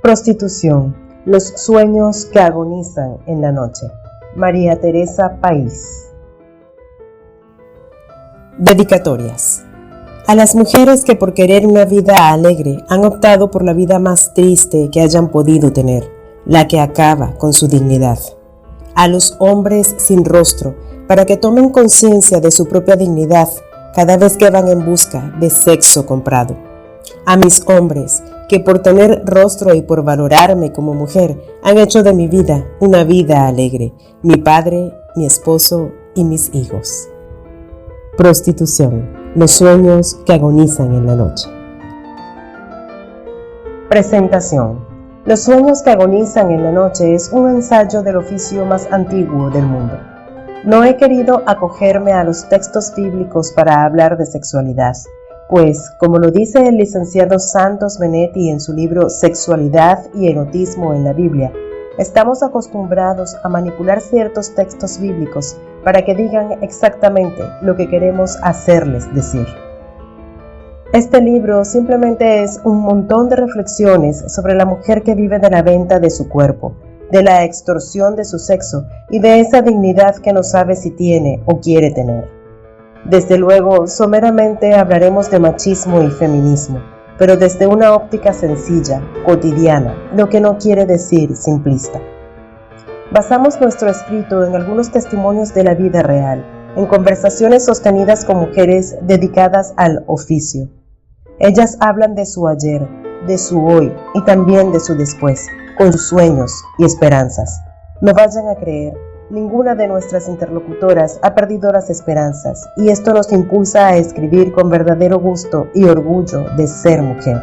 Prostitución, los sueños que agonizan en la noche. María Teresa País. Dedicatorias. A las mujeres que por querer una vida alegre han optado por la vida más triste que hayan podido tener, la que acaba con su dignidad. A los hombres sin rostro, para que tomen conciencia de su propia dignidad cada vez que van en busca de sexo comprado. A mis hombres, que por tener rostro y por valorarme como mujer, han hecho de mi vida una vida alegre, mi padre, mi esposo y mis hijos. Prostitución, los sueños que agonizan en la noche. Presentación. Los sueños que agonizan en la noche es un ensayo del oficio más antiguo del mundo. No he querido acogerme a los textos bíblicos para hablar de sexualidad, pues, como lo dice el licenciado Santos Benetti en su libro Sexualidad y erotismo en la Biblia, estamos acostumbrados a manipular ciertos textos bíblicos para que digan exactamente lo que queremos hacerles decir. Este libro simplemente es un montón de reflexiones sobre la mujer que vive de la venta de su cuerpo, de la extorsión de su sexo y de esa dignidad que no sabe si tiene o quiere tener. Desde luego, someramente hablaremos de machismo y feminismo, pero desde una óptica sencilla, cotidiana, lo que no quiere decir simplista. Basamos nuestro escrito en algunos testimonios de la vida real, en conversaciones sostenidas con mujeres dedicadas al oficio. Ellas hablan de su ayer, de su hoy y también de su después, con sus sueños y esperanzas. No vayan a creer, ninguna de nuestras interlocutoras ha perdido las esperanzas y esto nos impulsa a escribir con verdadero gusto y orgullo de ser mujer.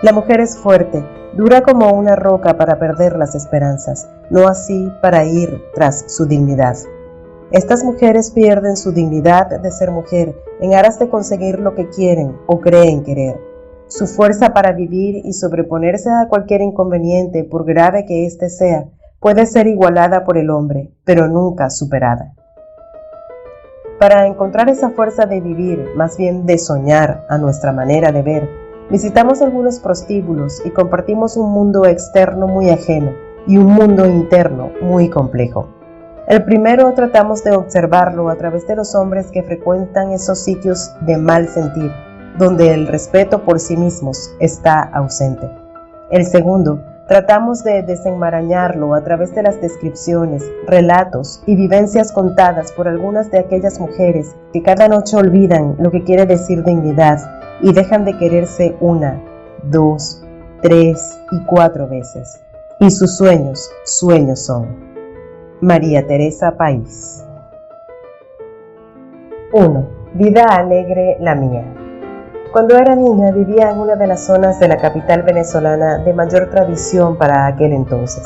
La mujer es fuerte, dura como una roca para perder las esperanzas, no así para ir tras su dignidad. Estas mujeres pierden su dignidad de ser mujer en aras de conseguir lo que quieren o creen querer. Su fuerza para vivir y sobreponerse a cualquier inconveniente, por grave que éste sea, puede ser igualada por el hombre, pero nunca superada. Para encontrar esa fuerza de vivir, más bien de soñar a nuestra manera de ver, visitamos algunos prostíbulos y compartimos un mundo externo muy ajeno y un mundo interno muy complejo. El primero tratamos de observarlo a través de los hombres que frecuentan esos sitios de mal sentir, donde el respeto por sí mismos está ausente. El segundo, tratamos de desenmarañarlo a través de las descripciones, relatos y vivencias contadas por algunas de aquellas mujeres que cada noche olvidan lo que quiere decir dignidad y dejan de quererse 1, 2, 3 y 4 veces. Y sus sueños, sueños son. María Teresa País. 1. Vida alegre la mía. Cuando era niña vivía en una de las zonas de la capital venezolana de mayor tradición para aquel entonces.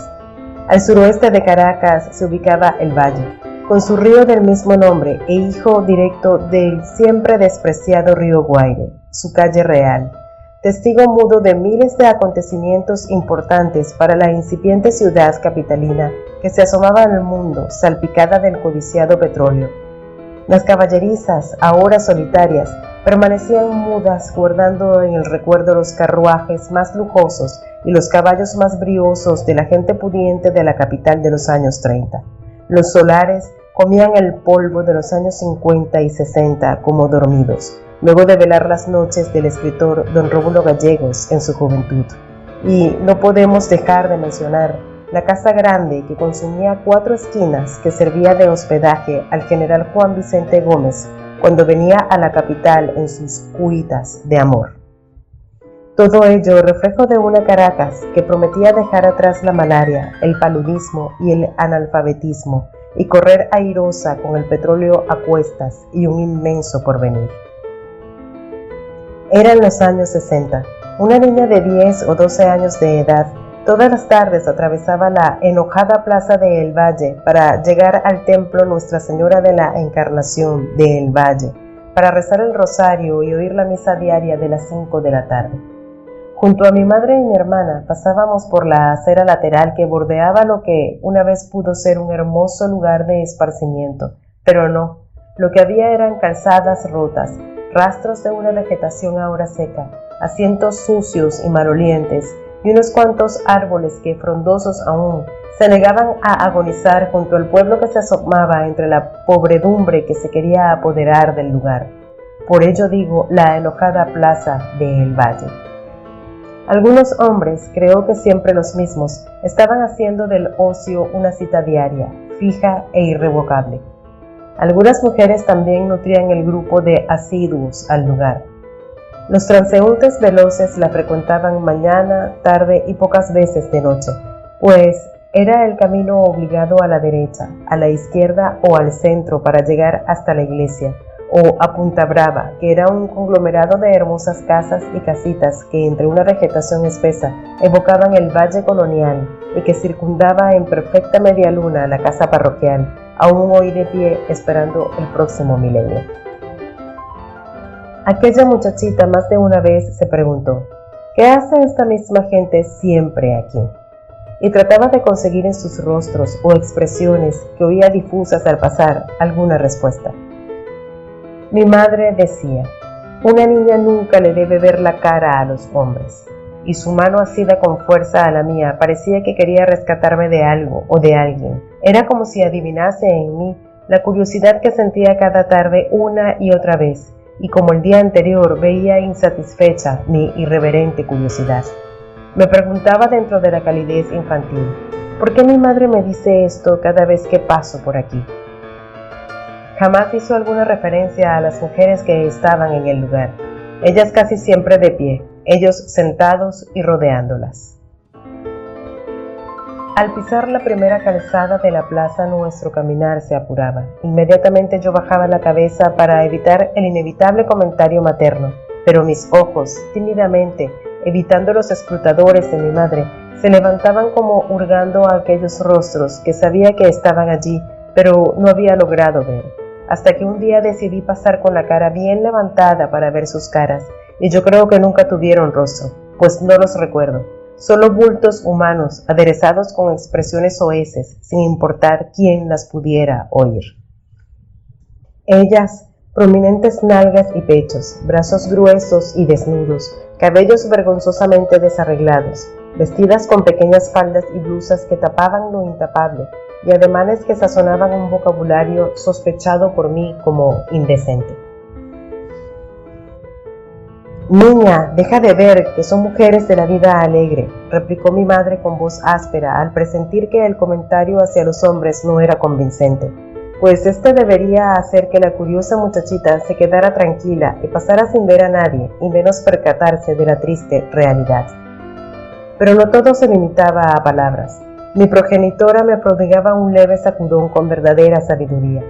Al suroeste de Caracas se ubicaba el Valle, con su río del mismo nombre e hijo directo del siempre despreciado río Guaire, su calle real, testigo mudo de miles de acontecimientos importantes para la incipiente ciudad capitalina que se asomaba al mundo salpicada del codiciado petróleo. Las caballerizas, ahora solitarias, permanecían mudas guardando en el recuerdo los carruajes más lujosos y los caballos más briosos de la gente pudiente de la capital de los años 30. Los solares comían el polvo de los años 50 y 60 como dormidos, luego de velar las noches del escritor don Rómulo Gallegos en su juventud. Y no podemos dejar de mencionar la casa grande que consumía 4 esquinas que servía de hospedaje al general Juan Vicente Gómez cuando venía a la capital en sus cuitas de amor. Todo ello reflejo de una Caracas que prometía dejar atrás la malaria, el paludismo y el analfabetismo y correr airosa con el petróleo a cuestas y un inmenso porvenir. Eran los años 60. Una niña de 10 o 12 años de edad todas las tardes atravesaba la enojada plaza de El Valle para llegar al templo Nuestra Señora de la Encarnación de El Valle, para rezar el rosario y oír la misa diaria de las 5 de la tarde. Junto a mi madre y mi hermana pasábamos por la acera lateral que bordeaba lo que una vez pudo ser un hermoso lugar de esparcimiento, pero no, lo que había eran calzadas rotas, rastros de una vegetación ahora seca, asientos sucios y malolientes, y unos cuantos árboles que, frondosos aún, se negaban a agonizar junto al pueblo que se asomaba entre la pobredumbre que se quería apoderar del lugar. Por ello digo la enojada plaza de El Valle. Algunos hombres, creo que siempre los mismos, estaban haciendo del ocio una cita diaria, fija e irrevocable. Algunas mujeres también nutrían el grupo de asiduos al lugar. Los transeúntes veloces la frecuentaban mañana, tarde y pocas veces de noche, pues era el camino obligado a la derecha, a la izquierda o al centro para llegar hasta la iglesia, o a Punta Brava, que era un conglomerado de hermosas casas y casitas que entre una vegetación espesa evocaban el valle colonial y que circundaba en perfecta media luna la casa parroquial, aún hoy de pie esperando el próximo milenio. Aquella muchachita más de una vez se preguntó, ¿qué hace esta misma gente siempre aquí? Y trataba de conseguir en sus rostros o expresiones que oía difusas al pasar alguna respuesta. Mi madre decía, una niña nunca le debe ver la cara a los hombres, y su mano asida con fuerza a la mía parecía que quería rescatarme de algo o de alguien. Era como si adivinase en mí la curiosidad que sentía cada tarde una y otra vez, y como el día anterior veía insatisfecha mi irreverente curiosidad. Me preguntaba dentro de la calidez infantil, ¿por qué mi madre me dice esto cada vez que paso por aquí? Jamás hizo alguna referencia a las mujeres que estaban en el lugar, ellas casi siempre de pie, ellos sentados y rodeándolas. Al pisar la primera calzada de la plaza nuestro caminar se apuraba. Inmediatamente yo bajaba la cabeza para evitar el inevitable comentario materno, pero mis ojos, tímidamente, evitando los escrutadores de mi madre, se levantaban como hurgando a aquellos rostros que sabía que estaban allí, pero no había logrado ver. Hasta que un día decidí pasar con la cara bien levantada para ver sus caras, y yo creo que nunca tuvieron rostro, pues no los recuerdo, solo bultos humanos aderezados con expresiones soeces, sin importar quién las pudiera oír. Ellas, prominentes nalgas y pechos, brazos gruesos y desnudos, cabellos vergonzosamente desarreglados, vestidas con pequeñas faldas y blusas que tapaban lo intapable, y ademanes que sazonaban un vocabulario sospechado por mí como indecente. Niña, deja de ver que son mujeres de la vida alegre, replicó mi madre con voz áspera al presentir que el comentario hacia los hombres no era convincente, pues este debería hacer que la curiosa muchachita se quedara tranquila y pasara sin ver a nadie y menos percatarse de la triste realidad. Pero no todo se limitaba a palabras. Mi progenitora me prodigaba un leve sacudón con verdadera sabiduría.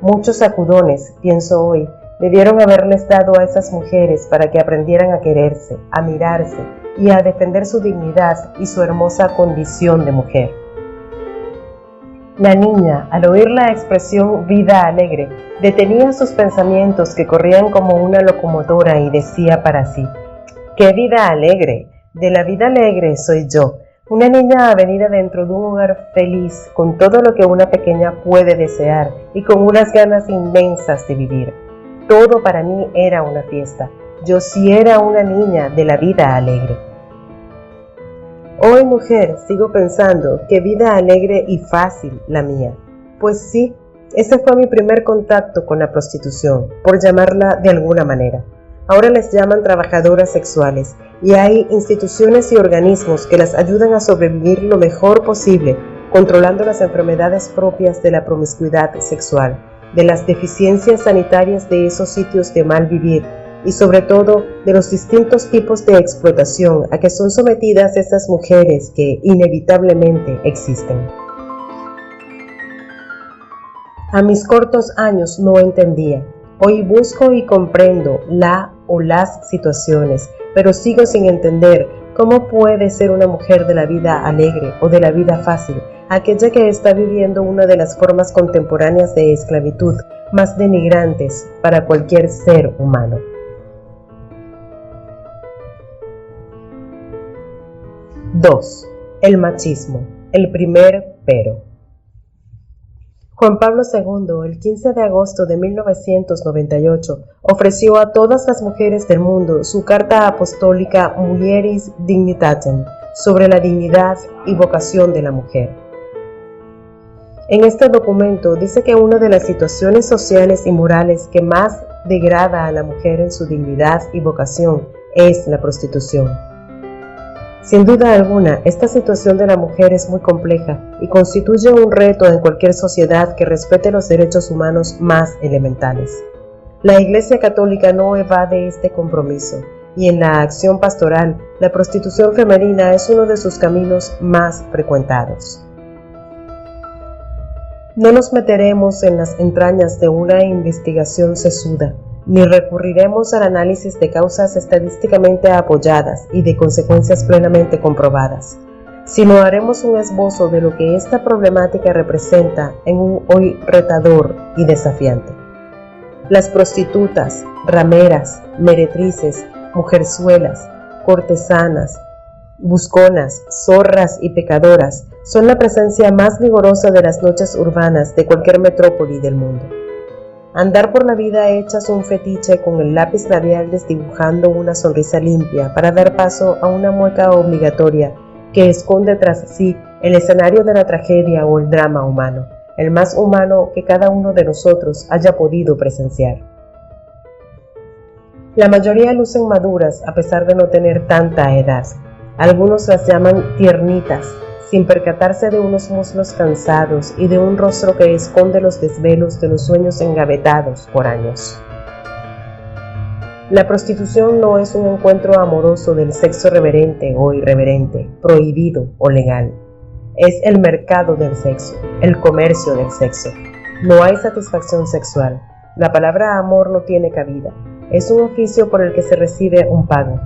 Muchos sacudones, pienso hoy, debieron haberles dado a esas mujeres para que aprendieran a quererse, a mirarse y a defender su dignidad y su hermosa condición de mujer. La niña, al oír la expresión vida alegre, detenía sus pensamientos que corrían como una locomotora y decía para sí, ¡qué vida alegre! De la vida alegre soy yo. Una niña avenida dentro de un hogar feliz, con todo lo que una pequeña puede desear y con unas ganas inmensas de vivir. Todo para mí era una fiesta. Yo sí era una niña de la vida alegre. Hoy, mujer, sigo pensando que vida alegre y fácil la mía. Pues sí, ese fue mi primer contacto con la prostitución, por llamarla de alguna manera. Ahora les llaman trabajadoras sexuales y hay instituciones y organismos que las ayudan a sobrevivir lo mejor posible, controlando las enfermedades propias de la promiscuidad sexual, de las deficiencias sanitarias de esos sitios de mal vivir y sobre todo de los distintos tipos de explotación a que son sometidas esas mujeres que inevitablemente existen. A mis cortos años no entendía. Hoy busco y comprendo la o las situaciones, pero sigo sin entender cómo puede ser una mujer de la vida alegre o de la vida fácil, aquella que está viviendo una de las formas contemporáneas de esclavitud más denigrantes para cualquier ser humano. Dos. El machismo, el primer pero. Juan Pablo II, el 15 de agosto de 1998, ofreció a todas las mujeres del mundo su carta apostólica Mulieris Dignitatem, sobre la dignidad y vocación de la mujer. En este documento dice que una de las situaciones sociales y morales que más degrada a la mujer en su dignidad y vocación es la prostitución. Sin duda alguna, esta situación de la mujer es muy compleja y constituye un reto en cualquier sociedad que respete los derechos humanos más elementales. La Iglesia Católica no evade este compromiso y en la acción pastoral, la prostitución femenina es uno de sus caminos más frecuentados. No nos meteremos en las entrañas de una investigación sesuda, ni recurriremos al análisis de causas estadísticamente apoyadas y de consecuencias plenamente comprobadas, sino haremos un esbozo de lo que esta problemática representa en un hoy retador y desafiante. Las prostitutas, rameras, meretrices, mujerzuelas, cortesanas, busconas, zorras y pecadoras son la presencia más vigorosa de las noches urbanas de cualquier metrópoli del mundo. Andar por la vida hechas un fetiche con el lápiz labial desdibujando una sonrisa limpia para dar paso a una mueca obligatoria que esconde tras sí el escenario de la tragedia o el drama humano, el más humano que cada uno de nosotros haya podido presenciar. La mayoría lucen maduras a pesar de no tener tanta edad. Algunos las llaman tiernitas, sin percatarse de unos muslos cansados y de un rostro que esconde los desvelos de los sueños engavetados por años. La prostitución no es un encuentro amoroso del sexo reverente o irreverente, prohibido o legal. Es el mercado del sexo, el comercio del sexo. No hay satisfacción sexual. La palabra amor no tiene cabida. Es un oficio por el que se recibe un pago.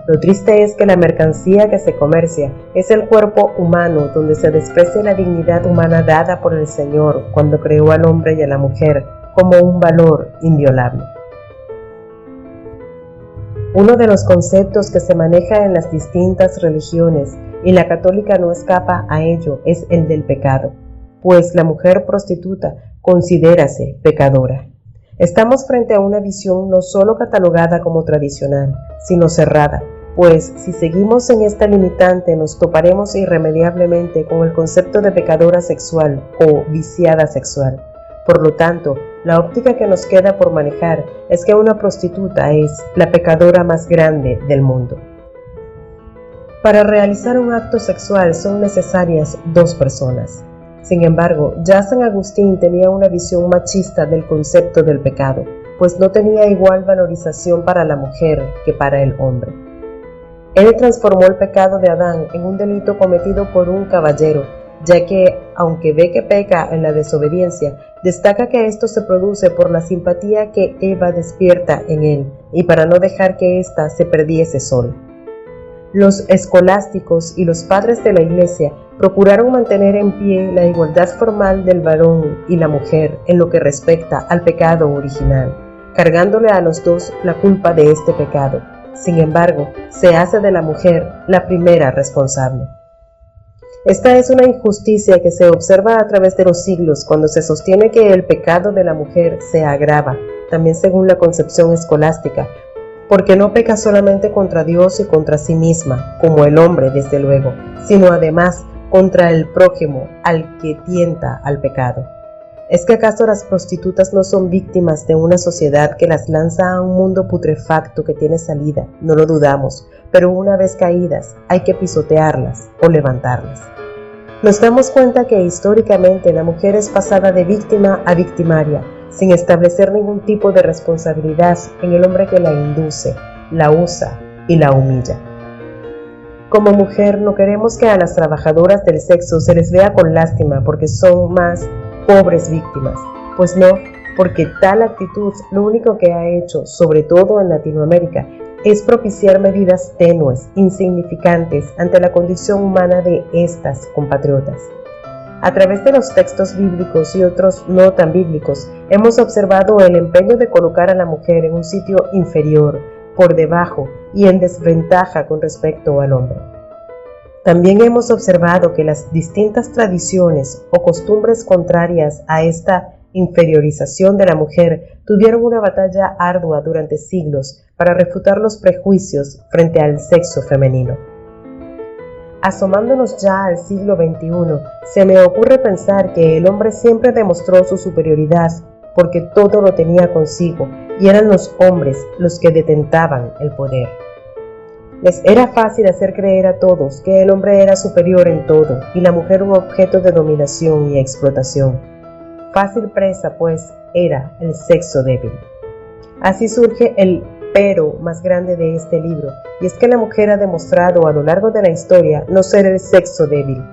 Lo triste es que la mercancía que se comercia es el cuerpo humano, donde se desprecia la dignidad humana dada por el Señor cuando creó al hombre y a la mujer como un valor inviolable. Uno de los conceptos que se maneja en las distintas religiones, y la católica no escapa a ello, es el del pecado, pues la mujer prostituta considérase pecadora. Estamos frente a una visión no solo catalogada como tradicional, sino cerrada, pues si seguimos en esta limitante nos toparemos irremediablemente con el concepto de pecadora sexual o viciada sexual. Por lo tanto, la óptica que nos queda por manejar es que una prostituta es la pecadora más grande del mundo. Para realizar un acto sexual son necesarias dos personas. Sin embargo, ya San Agustín tenía una visión machista del concepto del pecado, pues no tenía igual valorización para la mujer que para el hombre. Él transformó el pecado de Adán en un delito cometido por un caballero, ya que, aunque ve que peca en la desobediencia, destaca que esto se produce por la simpatía que Eva despierta en él y para no dejar que ésta se perdiese sola. Los escolásticos y los padres de la Iglesia procuraron mantener en pie la igualdad formal del varón y la mujer en lo que respecta al pecado original, cargándole a los dos la culpa de este pecado. Sin embargo, se hace de la mujer la primera responsable. Esta es una injusticia que se observa a través de los siglos cuando se sostiene que el pecado de la mujer se agrava, también según la concepción escolástica, porque no peca solamente contra Dios y contra sí misma, como el hombre desde luego, sino además contra el prójimo, al que tienta al pecado. ¿Es que acaso las prostitutas no son víctimas de una sociedad que las lanza a un mundo putrefacto que tiene salida? No lo dudamos, pero una vez caídas hay que pisotearlas o levantarlas. Nos damos cuenta que históricamente la mujer es pasada de víctima a victimaria, sin establecer ningún tipo de responsabilidad en el hombre que la induce, la usa y la humilla. Como mujer no queremos que a las trabajadoras del sexo se les vea con lástima porque son más pobres víctimas, pues no, porque tal actitud lo único que ha hecho, sobre todo en Latinoamérica, es propiciar medidas tenues, insignificantes ante la condición humana de estas compatriotas. A través de los textos bíblicos y otros no tan bíblicos, hemos observado el empeño de colocar a la mujer en un sitio inferior, por debajo y en desventaja con respecto al hombre. También hemos observado que las distintas tradiciones o costumbres contrarias a esta inferiorización de la mujer tuvieron una batalla ardua durante siglos para refutar los prejuicios frente al sexo femenino. Asomándonos ya al siglo XXI, se me ocurre pensar que el hombre siempre demostró su superioridad porque todo lo tenía consigo y eran los hombres los que detentaban el poder. Les era fácil hacer creer a todos que el hombre era superior en todo y la mujer un objeto de dominación y explotación. Fácil presa, pues, era el sexo débil. Así surge el pero más grande de este libro, y es que la mujer ha demostrado a lo largo de la historia no ser el sexo débil,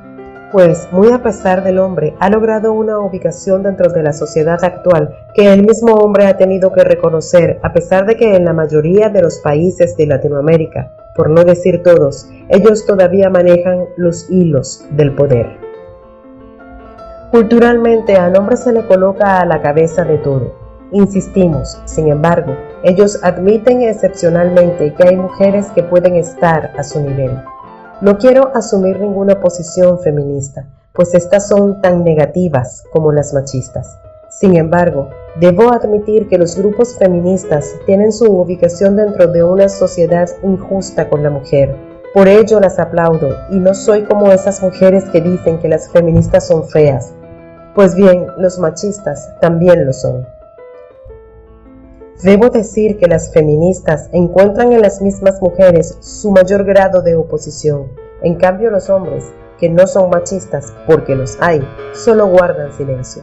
pues, muy a pesar del hombre, ha logrado una ubicación dentro de la sociedad actual que el mismo hombre ha tenido que reconocer, a pesar de que en la mayoría de los países de Latinoamérica, por no decir todos, ellos todavía manejan los hilos del poder. Culturalmente al hombre se le coloca a la cabeza de todo. Insistimos, sin embargo, ellos admiten excepcionalmente que hay mujeres que pueden estar a su nivel. No quiero asumir ninguna posición feminista, pues estas son tan negativas como las machistas. Sin embargo, debo admitir que los grupos feministas tienen su ubicación dentro de una sociedad injusta con la mujer. Por ello las aplaudo y no soy como esas mujeres que dicen que las feministas son feas. Pues bien, los machistas también lo son. Debo decir que las feministas encuentran en las mismas mujeres su mayor grado de oposición. En cambio, los hombres, que no son machistas, porque los hay, solo guardan silencio.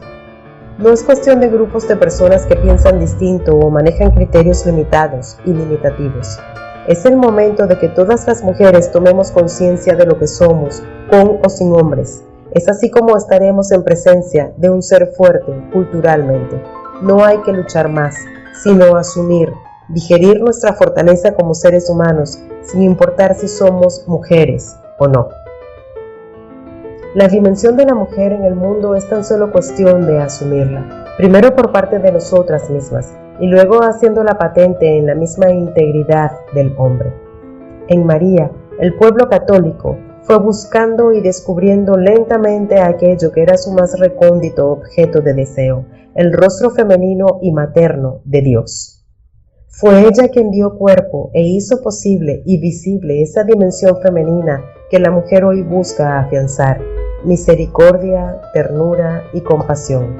No es cuestión de grupos de personas que piensan distinto o manejan criterios limitados y limitativos. Es el momento de que todas las mujeres tomemos conciencia de lo que somos, con o sin hombres. Es así como estaremos en presencia de un ser fuerte culturalmente. No hay que luchar más, sino asumir, digerir nuestra fortaleza como seres humanos, sin importar si somos mujeres o no. La dimensión de la mujer en el mundo es tan solo cuestión de asumirla, primero por parte de nosotras mismas, y luego haciéndola patente en la misma integridad del hombre. En María, el pueblo católico fue buscando y descubriendo lentamente aquello que era su más recóndito objeto de deseo, el rostro femenino y materno de Dios. Fue ella quien dio cuerpo e hizo posible y visible esa dimensión femenina que la mujer hoy busca afianzar, misericordia, ternura y compasión.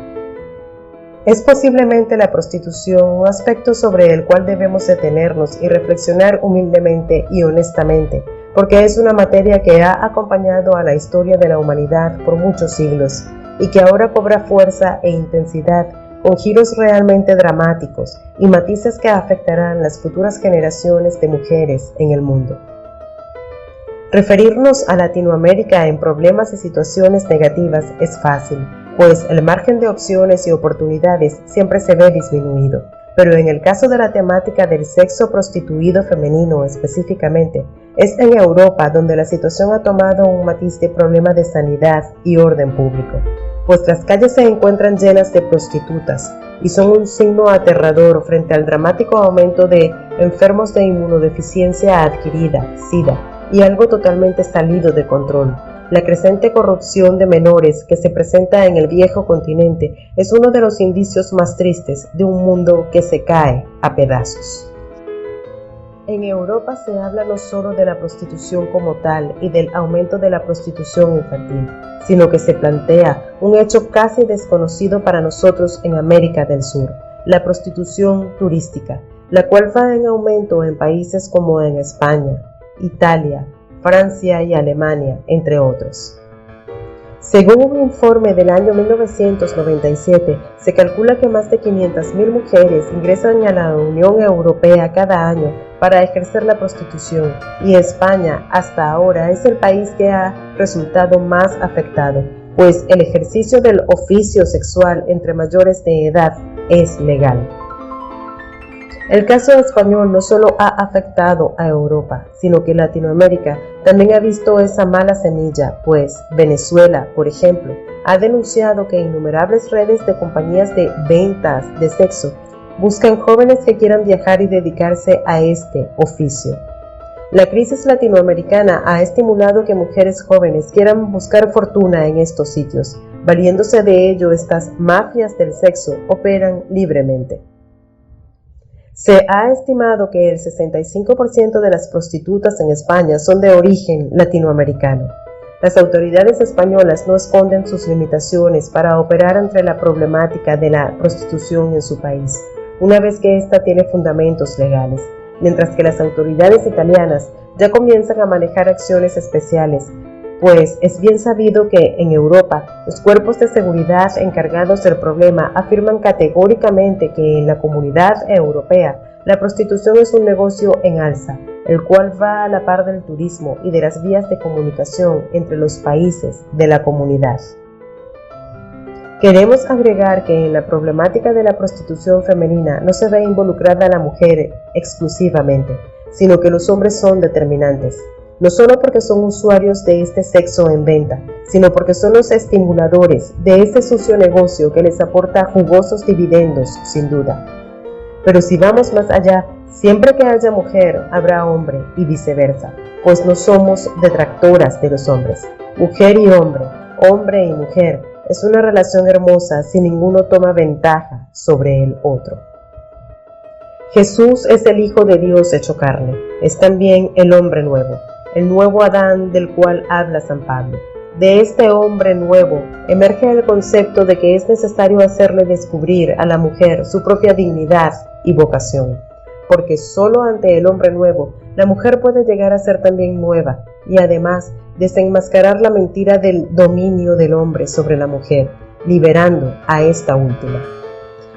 Es posiblemente la prostitución un aspecto sobre el cual debemos detenernos y reflexionar humildemente y honestamente, porque es una materia que ha acompañado a la historia de la humanidad por muchos siglos, y que ahora cobra fuerza e intensidad con giros realmente dramáticos y matices que afectarán las futuras generaciones de mujeres en el mundo. Referirnos a Latinoamérica en problemas y situaciones negativas es fácil, pues el margen de opciones y oportunidades siempre se ve disminuido, pero en el caso de la temática del sexo prostituido femenino específicamente, es en Europa donde la situación ha tomado un matiz de problema de sanidad y orden público, pues las calles se encuentran llenas de prostitutas y son un signo aterrador frente al dramático aumento de enfermos de inmunodeficiencia adquirida, SIDA, y algo totalmente salido de control. La creciente corrupción de menores que se presenta en el viejo continente es uno de los indicios más tristes de un mundo que se cae a pedazos. En Europa se habla no solo de la prostitución como tal y del aumento de la prostitución infantil, sino que se plantea un hecho casi desconocido para nosotros en América del Sur, la prostitución turística, la cual va en aumento en países como en España, Italia, Francia y Alemania, entre otros. Según un informe del año 1997, se calcula que más de 500.000 mujeres ingresan a la Unión Europea cada año para ejercer la prostitución, y España hasta ahora es el país que ha resultado más afectado, pues el ejercicio del oficio sexual entre mayores de edad es legal. El caso español no solo ha afectado a Europa, sino que Latinoamérica también ha visto esa mala semilla, pues Venezuela, por ejemplo, ha denunciado que innumerables redes de compañías de ventas de sexo buscan jóvenes que quieran viajar y dedicarse a este oficio. La crisis latinoamericana ha estimulado que mujeres jóvenes quieran buscar fortuna en estos sitios. Valiéndose de ello, estas mafias del sexo operan libremente. Se ha estimado que el 65% de las prostitutas en España son de origen latinoamericano. Las autoridades españolas no esconden sus limitaciones para operar ante la problemática de la prostitución en su país, una vez que ésta tiene fundamentos legales, mientras que las autoridades italianas ya comienzan a manejar acciones especiales, pues es bien sabido que en Europa los cuerpos de seguridad encargados del problema afirman categóricamente que en la Comunidad Europea la prostitución es un negocio en alza, el cual va a la par del turismo y de las vías de comunicación entre los países de la comunidad. Queremos agregar que en la problemática de la prostitución femenina no se ve involucrada la mujer exclusivamente, sino que los hombres son determinantes, no solo porque son usuarios de este sexo en venta, sino porque son los estimuladores de este sucio negocio que les aporta jugosos dividendos, sin duda. Pero si vamos más allá, siempre que haya mujer, habrá hombre y viceversa, pues no somos detractoras de los hombres. Mujer y hombre y mujer, es una relación hermosa si ninguno toma ventaja sobre el otro. Jesús es el Hijo de Dios hecho carne, es también el hombre nuevo, el nuevo Adán del cual habla San Pablo. De este hombre nuevo emerge el concepto de que es necesario hacerle descubrir a la mujer su propia dignidad y vocación, porque solo ante el hombre nuevo la mujer puede llegar a ser también nueva y además desenmascarar la mentira del dominio del hombre sobre la mujer, liberando a esta última.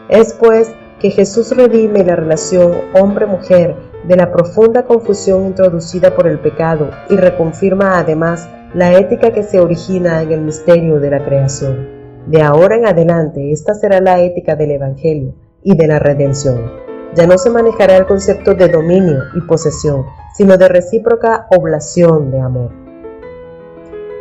Es pues que Jesús redime la relación hombre-mujer de la profunda confusión introducida por el pecado y reconfirma además la ética que se origina en el misterio de la creación. De ahora en adelante, esta será la ética del Evangelio y de la redención. Ya no se manejará el concepto de dominio y posesión, sino de recíproca oblación de amor.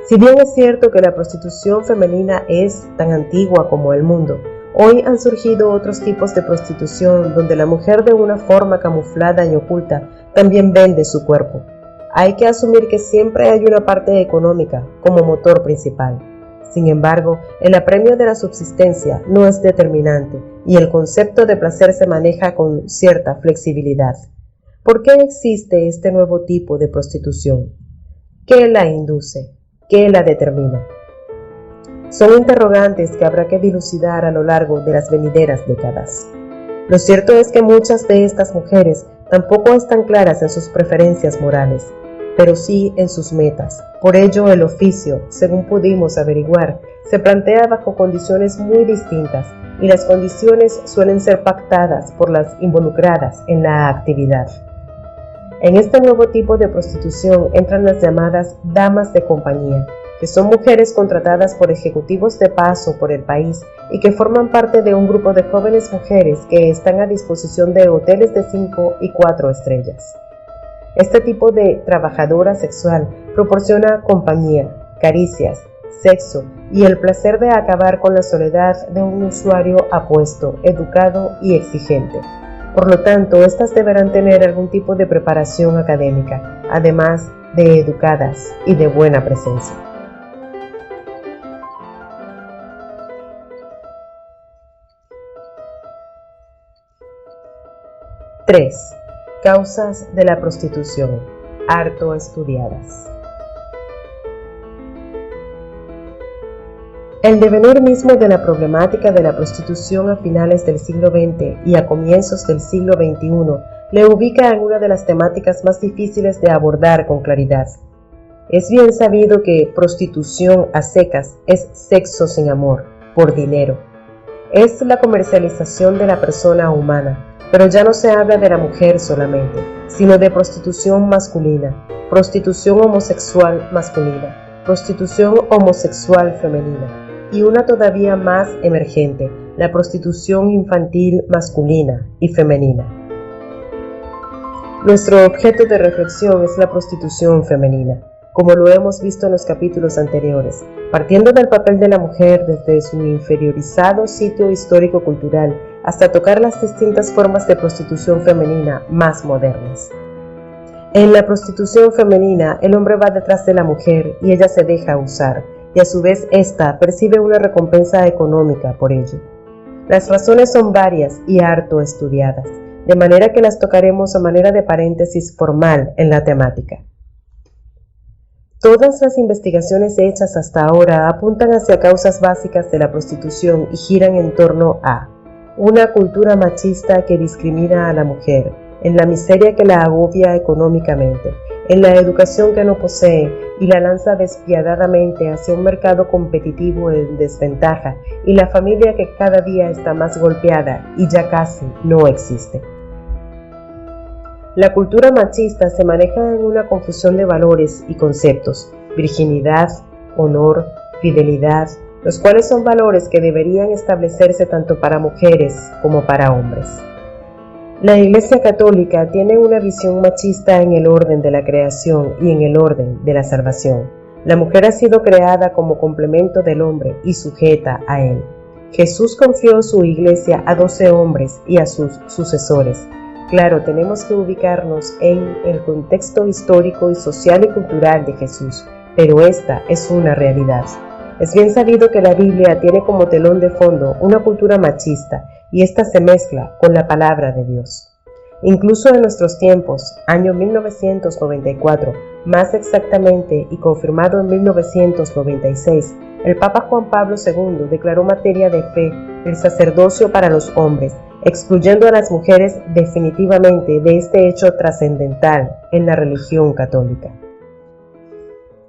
Si bien es cierto que la prostitución femenina es tan antigua como el mundo, hoy han surgido otros tipos de prostitución donde la mujer de una forma camuflada y oculta también vende su cuerpo. Hay que asumir que siempre hay una parte económica como motor principal. Sin embargo, el apremio de la subsistencia no es determinante y el concepto de placer se maneja con cierta flexibilidad. ¿Por qué existe este nuevo tipo de prostitución? ¿Qué la induce? ¿Qué la determina? Son interrogantes que habrá que dilucidar a lo largo de las venideras décadas. Lo cierto es que muchas de estas mujeres tampoco están claras en sus preferencias morales, pero sí en sus metas. Por ello, el oficio, según pudimos averiguar, se plantea bajo condiciones muy distintas y las condiciones suelen ser pactadas por las involucradas en la actividad. En este nuevo tipo de prostitución entran las llamadas damas de compañía, que son mujeres contratadas por ejecutivos de paso por el país y que forman parte de un grupo de jóvenes mujeres que están a disposición de hoteles de 5 y 4 estrellas. Este tipo de trabajadora sexual proporciona compañía, caricias, sexo y el placer de acabar con la soledad de un usuario apuesto, educado y exigente. Por lo tanto, estas deberán tener algún tipo de preparación académica, además de educadas y de buena presencia. Tres. Causas de la prostitución, harto estudiadas. El devenir mismo de la problemática de la prostitución a finales del siglo XX y a comienzos del siglo XXI le ubica en una de las temáticas más difíciles de abordar con claridad. Es bien sabido que prostitución a secas es sexo sin amor, por dinero. Es la comercialización de la persona humana, pero ya no se habla de la mujer solamente, sino de prostitución masculina, prostitución homosexual masculina, prostitución homosexual femenina, y una todavía más emergente, la prostitución infantil masculina y femenina. Nuestro objeto de reflexión es la prostitución femenina, como lo hemos visto en los capítulos anteriores, partiendo del papel de la mujer desde su inferiorizado sitio histórico-cultural hasta tocar las distintas formas de prostitución femenina más modernas. En la prostitución femenina, el hombre va detrás de la mujer y ella se deja usar, y a su vez ésta percibe una recompensa económica por ello. Las razones son varias y harto estudiadas, de manera que las tocaremos a manera de paréntesis formal en la temática. Todas las investigaciones hechas hasta ahora apuntan hacia causas básicas de la prostitución y giran en torno a una cultura machista que discrimina a la mujer, en la miseria que la agobia económicamente, en la educación que no posee y la lanza despiadadamente hacia un mercado competitivo en desventaja y la familia que cada día está más golpeada y ya casi no existe. La cultura machista se maneja en una confusión de valores y conceptos: virginidad, honor, fidelidad, los cuales son valores que deberían establecerse tanto para mujeres como para hombres. La Iglesia Católica tiene una visión machista en el orden de la creación y en el orden de la salvación. La mujer ha sido creada como complemento del hombre y sujeta a él. Jesús confió su Iglesia a 12 hombres y a sus sucesores. Claro, tenemos que ubicarnos en el contexto histórico y social y cultural de Jesús, pero esta es una realidad. Es bien sabido que la Biblia tiene como telón de fondo una cultura machista y esta se mezcla con la palabra de Dios. Incluso en nuestros tiempos, año 1994, más exactamente y confirmado en 1996, el Papa Juan Pablo II declaró materia de fe el sacerdocio para los hombres, excluyendo a las mujeres definitivamente de este hecho trascendental en la religión católica.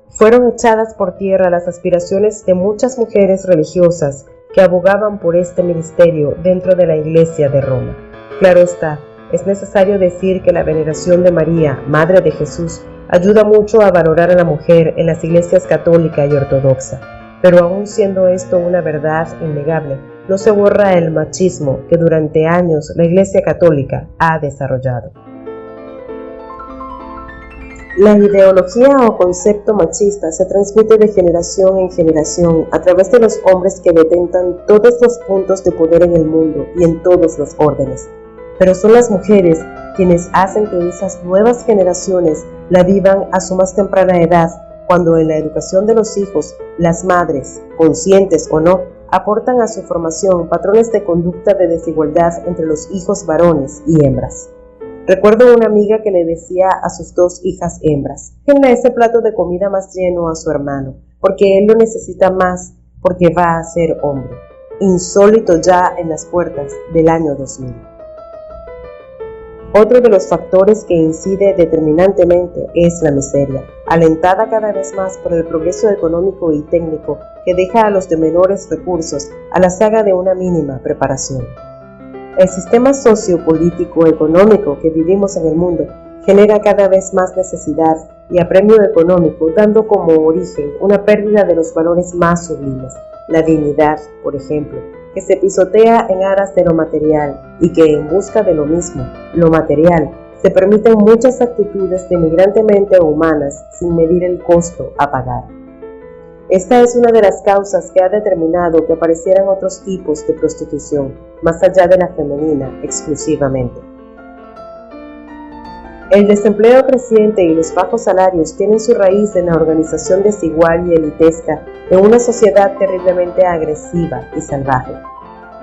Fueron echadas por tierra las aspiraciones de muchas mujeres religiosas que abogaban por este ministerio dentro de la Iglesia de Roma. Claro está, es necesario decir que la veneración de María, Madre de Jesús, ayuda mucho a valorar a la mujer en las iglesias católica y ortodoxa, pero aún siendo esto una verdad innegable, no se borra el machismo que durante años la Iglesia Católica ha desarrollado. La ideología o concepto machista se transmite de generación en generación a través de los hombres que detentan todos los puntos de poder en el mundo y en todos los órdenes. Pero son las mujeres quienes hacen que esas nuevas generaciones la vivan a su más temprana edad, cuando en la educación de los hijos, las madres, conscientes o no, aportan a su formación patrones de conducta de desigualdad entre los hijos varones y hembras. Recuerdo una amiga que le decía a sus 2 hijas hembras: déjenle ese plato de comida más lleno a su hermano, porque él lo necesita más, porque va a ser hombre. Insólito ya en las puertas del año 2000. Otro de los factores que incide determinantemente es la miseria, alentada cada vez más por el progreso económico y técnico que deja a los de menores recursos a la saga de una mínima preparación. El sistema sociopolítico económico que vivimos en el mundo genera cada vez más necesidad y apremio económico, dando como origen una pérdida de los valores más sublimes, la dignidad, por ejemplo, que se pisotea en aras de lo material y que en busca de lo mismo, lo material, se permiten muchas actitudes denigrantemente humanas sin medir el costo a pagar. Esta es una de las causas que ha determinado que aparecieran otros tipos de prostitución, más allá de la femenina exclusivamente. El desempleo creciente y los bajos salarios tienen su raíz en la organización desigual y elitesca de una sociedad terriblemente agresiva y salvaje.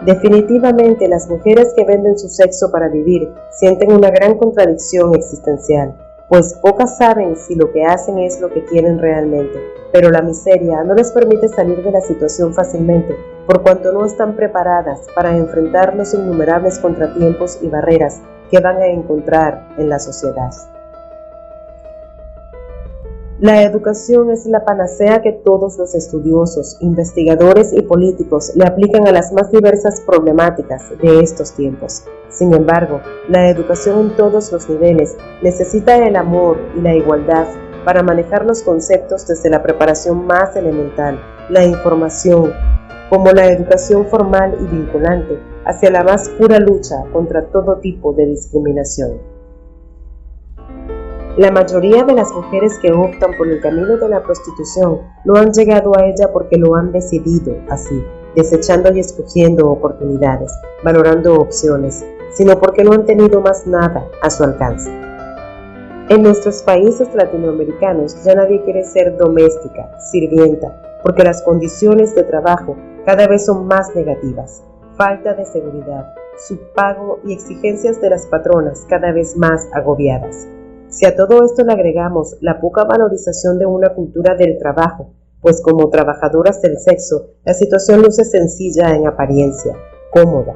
Definitivamente, las mujeres que venden su sexo para vivir sienten una gran contradicción existencial, pues pocas saben si lo que hacen es lo que quieren realmente, pero la miseria no les permite salir de la situación fácilmente, por cuanto no están preparadas para enfrentar los innumerables contratiempos y barreras que van a encontrar en la sociedad. La educación es la panacea que todos los estudiosos, investigadores y políticos le aplican a las más diversas problemáticas de estos tiempos. Sin embargo, la educación en todos los niveles necesita el amor y la igualdad para manejar los conceptos desde la preparación más elemental, la información, como la educación formal y vinculante, hacia la más pura lucha contra todo tipo de discriminación. La mayoría de las mujeres que optan por el camino de la prostitución no han llegado a ella porque lo han decidido así, desechando y escogiendo oportunidades, valorando opciones, sino porque no han tenido más nada a su alcance. En nuestros países latinoamericanos ya nadie quiere ser doméstica, sirvienta, porque las condiciones de trabajo cada vez son más negativas. Falta de seguridad, su pago y exigencias de las patronas cada vez más agobiadas. Si a todo esto le agregamos la poca valorización de una cultura del trabajo, pues como trabajadoras del sexo, la situación luce sencilla en apariencia, cómoda.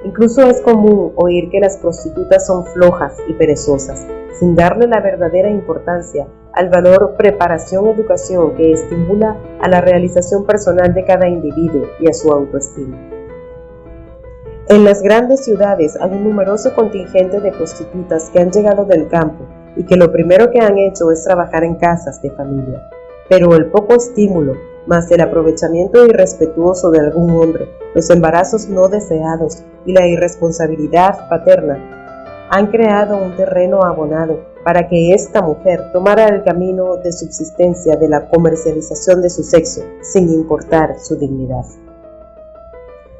Incluso es común oír que las prostitutas son flojas y perezosas, sin darle la verdadera importancia al valor preparación-educación que estimula a la realización personal de cada individuo y a su autoestima. En las grandes ciudades hay un numeroso contingente de prostitutas que han llegado del campo y que lo primero que han hecho es trabajar en casas de familia. Pero el poco estímulo, más el aprovechamiento irrespetuoso de algún hombre, los embarazos no deseados y la irresponsabilidad paterna han creado un terreno abonado para que esta mujer tomara el camino de subsistencia de la comercialización de su sexo, sin importar su dignidad.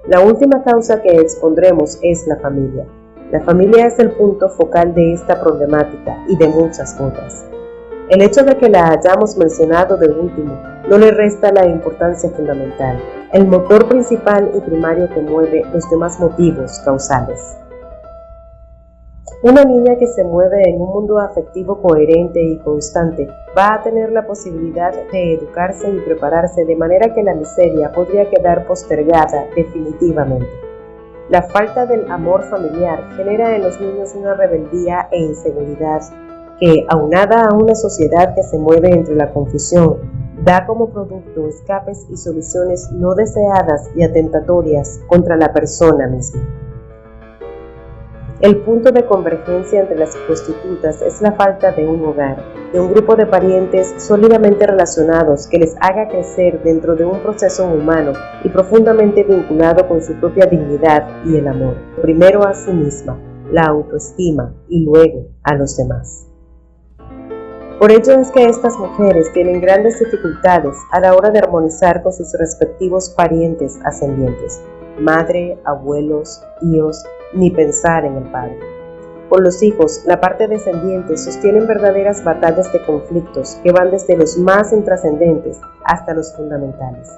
La última causa que expondremos es la familia. La familia es el punto focal de esta problemática y de muchas otras. El hecho de que la hayamos mencionado de último no le resta la importancia fundamental, el motor principal y primario que mueve los demás motivos causales. Una niña que se mueve en un mundo afectivo coherente y constante va a tener la posibilidad de educarse y prepararse de manera que la miseria podría quedar postergada definitivamente. La falta del amor familiar genera en los niños una rebeldía e inseguridad que, aunada a una sociedad que se mueve entre la confusión, da como producto escapes y soluciones no deseadas y atentatorias contra la persona misma. El punto de convergencia entre las prostitutas es la falta de un hogar, de un grupo de parientes sólidamente relacionados que les haga crecer dentro de un proceso humano y profundamente vinculado con su propia dignidad y el amor, primero a sí misma, la autoestima y luego a los demás. Por ello es que estas mujeres tienen grandes dificultades a la hora de armonizar con sus respectivos parientes ascendientes, madre, abuelos, tíos, ni pensar en el padre. Con los hijos, la parte descendiente sostienen verdaderas batallas de conflictos que van desde los más intrascendentes hasta los fundamentales.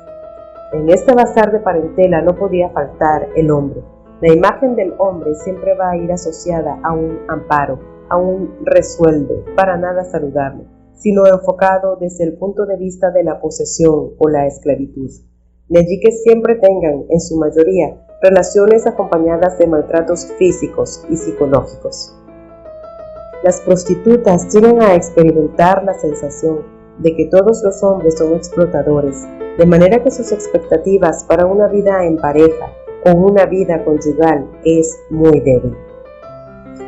En este bazar de parentela no podía faltar el hombre. La imagen del hombre siempre va a ir asociada a un amparo, a un resuelve, para nada saludable, sino enfocado desde el punto de vista de la posesión o la esclavitud. De allí que siempre tengan, en su mayoría, relaciones acompañadas de maltratos físicos y psicológicos. Las prostitutas llegan a experimentar la sensación de que todos los hombres son explotadores, de manera que sus expectativas para una vida en pareja o una vida conyugal es muy débil.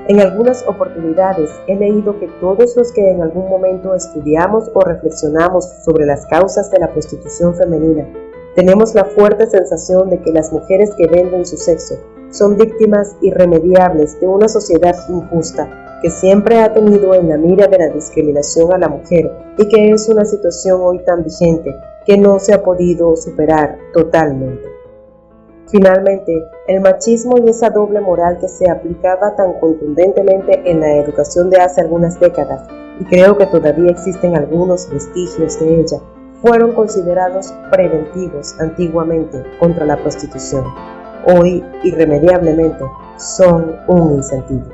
En algunas oportunidades he leído que todos los que en algún momento estudiamos o reflexionamos sobre las causas de la prostitución femenina, tenemos la fuerte sensación de que las mujeres que venden su sexo son víctimas irremediables de una sociedad injusta que siempre ha tenido en la mira de la discriminación a la mujer y que es una situación hoy tan vigente que no se ha podido superar totalmente. Finalmente, el machismo y esa doble moral que se aplicaba tan contundentemente en la educación de hace algunas décadas, y creo que todavía existen algunos vestigios de ella, fueron considerados preventivos antiguamente contra la prostitución. Hoy, irremediablemente, son un incentivo.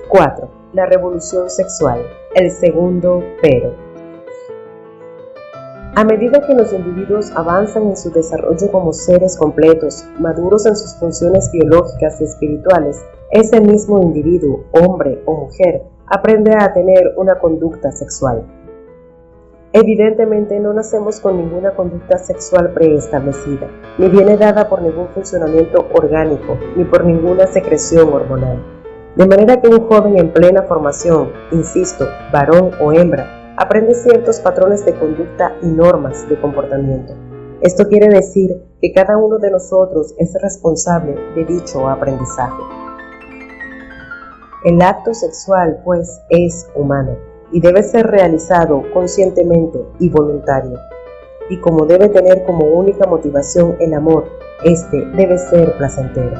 Cuatro. La revolución sexual, el segundo pero. A medida que los individuos avanzan en su desarrollo como seres completos, maduros en sus funciones biológicas y espirituales, ese mismo individuo, hombre o mujer, aprende a tener una conducta sexual. Evidentemente no nacemos con ninguna conducta sexual preestablecida, ni viene dada por ningún funcionamiento orgánico, ni por ninguna secreción hormonal. De manera que un joven en plena formación, insisto, varón o hembra, aprende ciertos patrones de conducta y normas de comportamiento. Esto quiere decir que cada uno de nosotros es responsable de dicho aprendizaje. El acto sexual, pues, es humano y debe ser realizado conscientemente y voluntario. Y como debe tener como única motivación el amor, este debe ser placentero.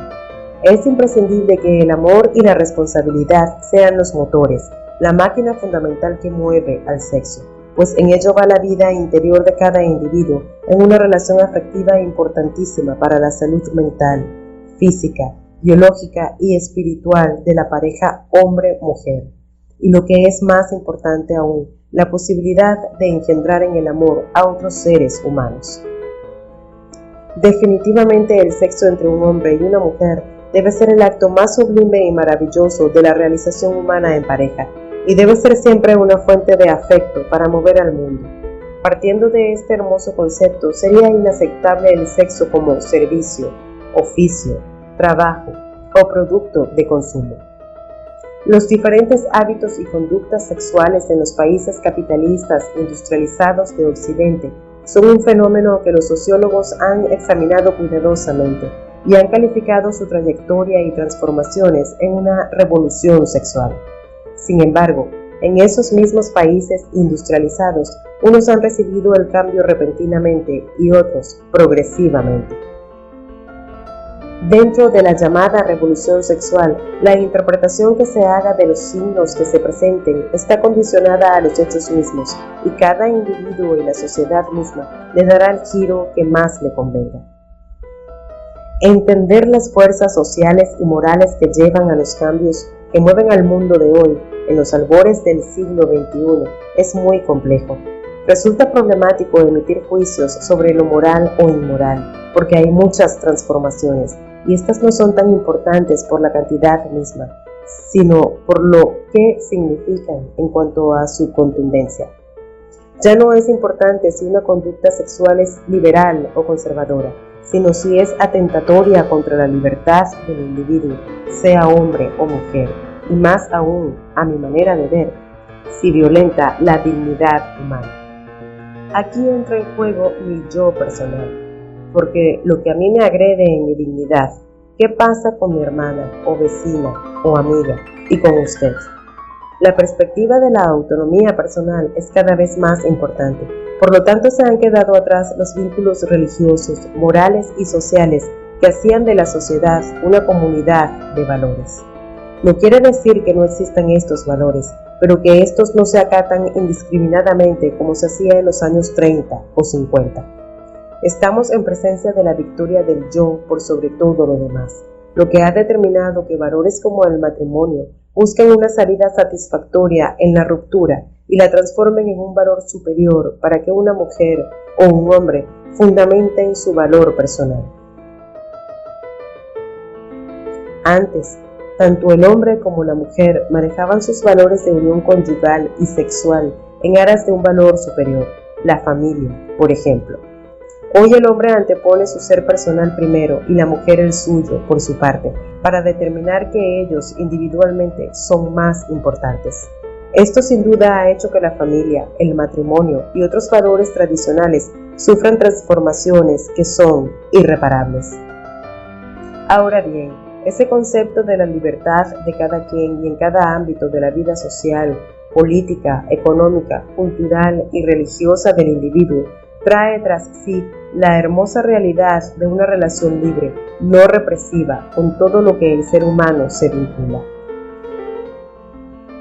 Es imprescindible que el amor y la responsabilidad sean los motores, la máquina fundamental que mueve al sexo, pues en ello va la vida interior de cada individuo en una relación afectiva importantísima para la salud mental, física, biológica y espiritual de la pareja hombre-mujer. Y lo que es más importante aún, la posibilidad de engendrar en el amor a otros seres humanos. Definitivamente el sexo entre un hombre y una mujer debe ser el acto más sublime y maravilloso de la realización humana en pareja, y debe ser siempre una fuente de afecto para mover al mundo. Partiendo de este hermoso concepto, sería inaceptable el sexo como servicio, oficio, trabajo o producto de consumo. Los diferentes hábitos y conductas sexuales en los países capitalistas industrializados de Occidente son un fenómeno que los sociólogos han examinado cuidadosamente y han calificado su trayectoria y transformaciones en una revolución sexual. Sin embargo, en esos mismos países industrializados, unos han recibido el cambio repentinamente y otros progresivamente. Dentro de la llamada revolución sexual, la interpretación que se haga de los signos que se presenten está condicionada a los hechos mismos, y cada individuo y la sociedad misma le dará el giro que más le convenga. Entender las fuerzas sociales y morales que llevan a los cambios que mueven al mundo de hoy, en los albores del siglo XXI, es muy complejo. Resulta problemático emitir juicios sobre lo moral o inmoral, porque hay muchas transformaciones, y estas no son tan importantes por la cantidad misma, sino por lo que significan en cuanto a su contundencia. Ya no es importante si una conducta sexual es liberal o conservadora, sino si es atentatoria contra la libertad del individuo, sea hombre o mujer, y más aún, a mi manera de ver, si violenta la dignidad humana. Aquí entra en juego mi yo personal, porque lo que a mí me agrede en mi dignidad, ¿qué pasa con mi hermana o vecina o amiga y con usted? La perspectiva de la autonomía personal es cada vez más importante. Por lo tanto, se han quedado atrás los vínculos religiosos, morales y sociales que hacían de la sociedad una comunidad de valores. No quiere decir que no existan estos valores, pero que estos no se acatan indiscriminadamente como se hacía en los años 30 o 50. Estamos en presencia de la victoria del yo por sobre todo lo demás, lo que ha determinado que valores como el matrimonio busquen una salida satisfactoria en la ruptura y la transformen en un valor superior para que una mujer o un hombre fundamenten su valor personal. Antes, tanto el hombre como la mujer manejaban sus valores de unión conyugal y sexual en aras de un valor superior, la familia, por ejemplo. Hoy el hombre antepone su ser personal primero y la mujer el suyo, por su parte, para determinar que ellos individualmente son más importantes. Esto sin duda ha hecho que la familia, el matrimonio y otros valores tradicionales sufran transformaciones que son irreparables. Ahora bien, ese concepto de la libertad de cada quien y en cada ámbito de la vida social, política, económica, cultural y religiosa del individuo trae tras sí la hermosa realidad de una relación libre, no represiva, con todo lo que el ser humano se vincula.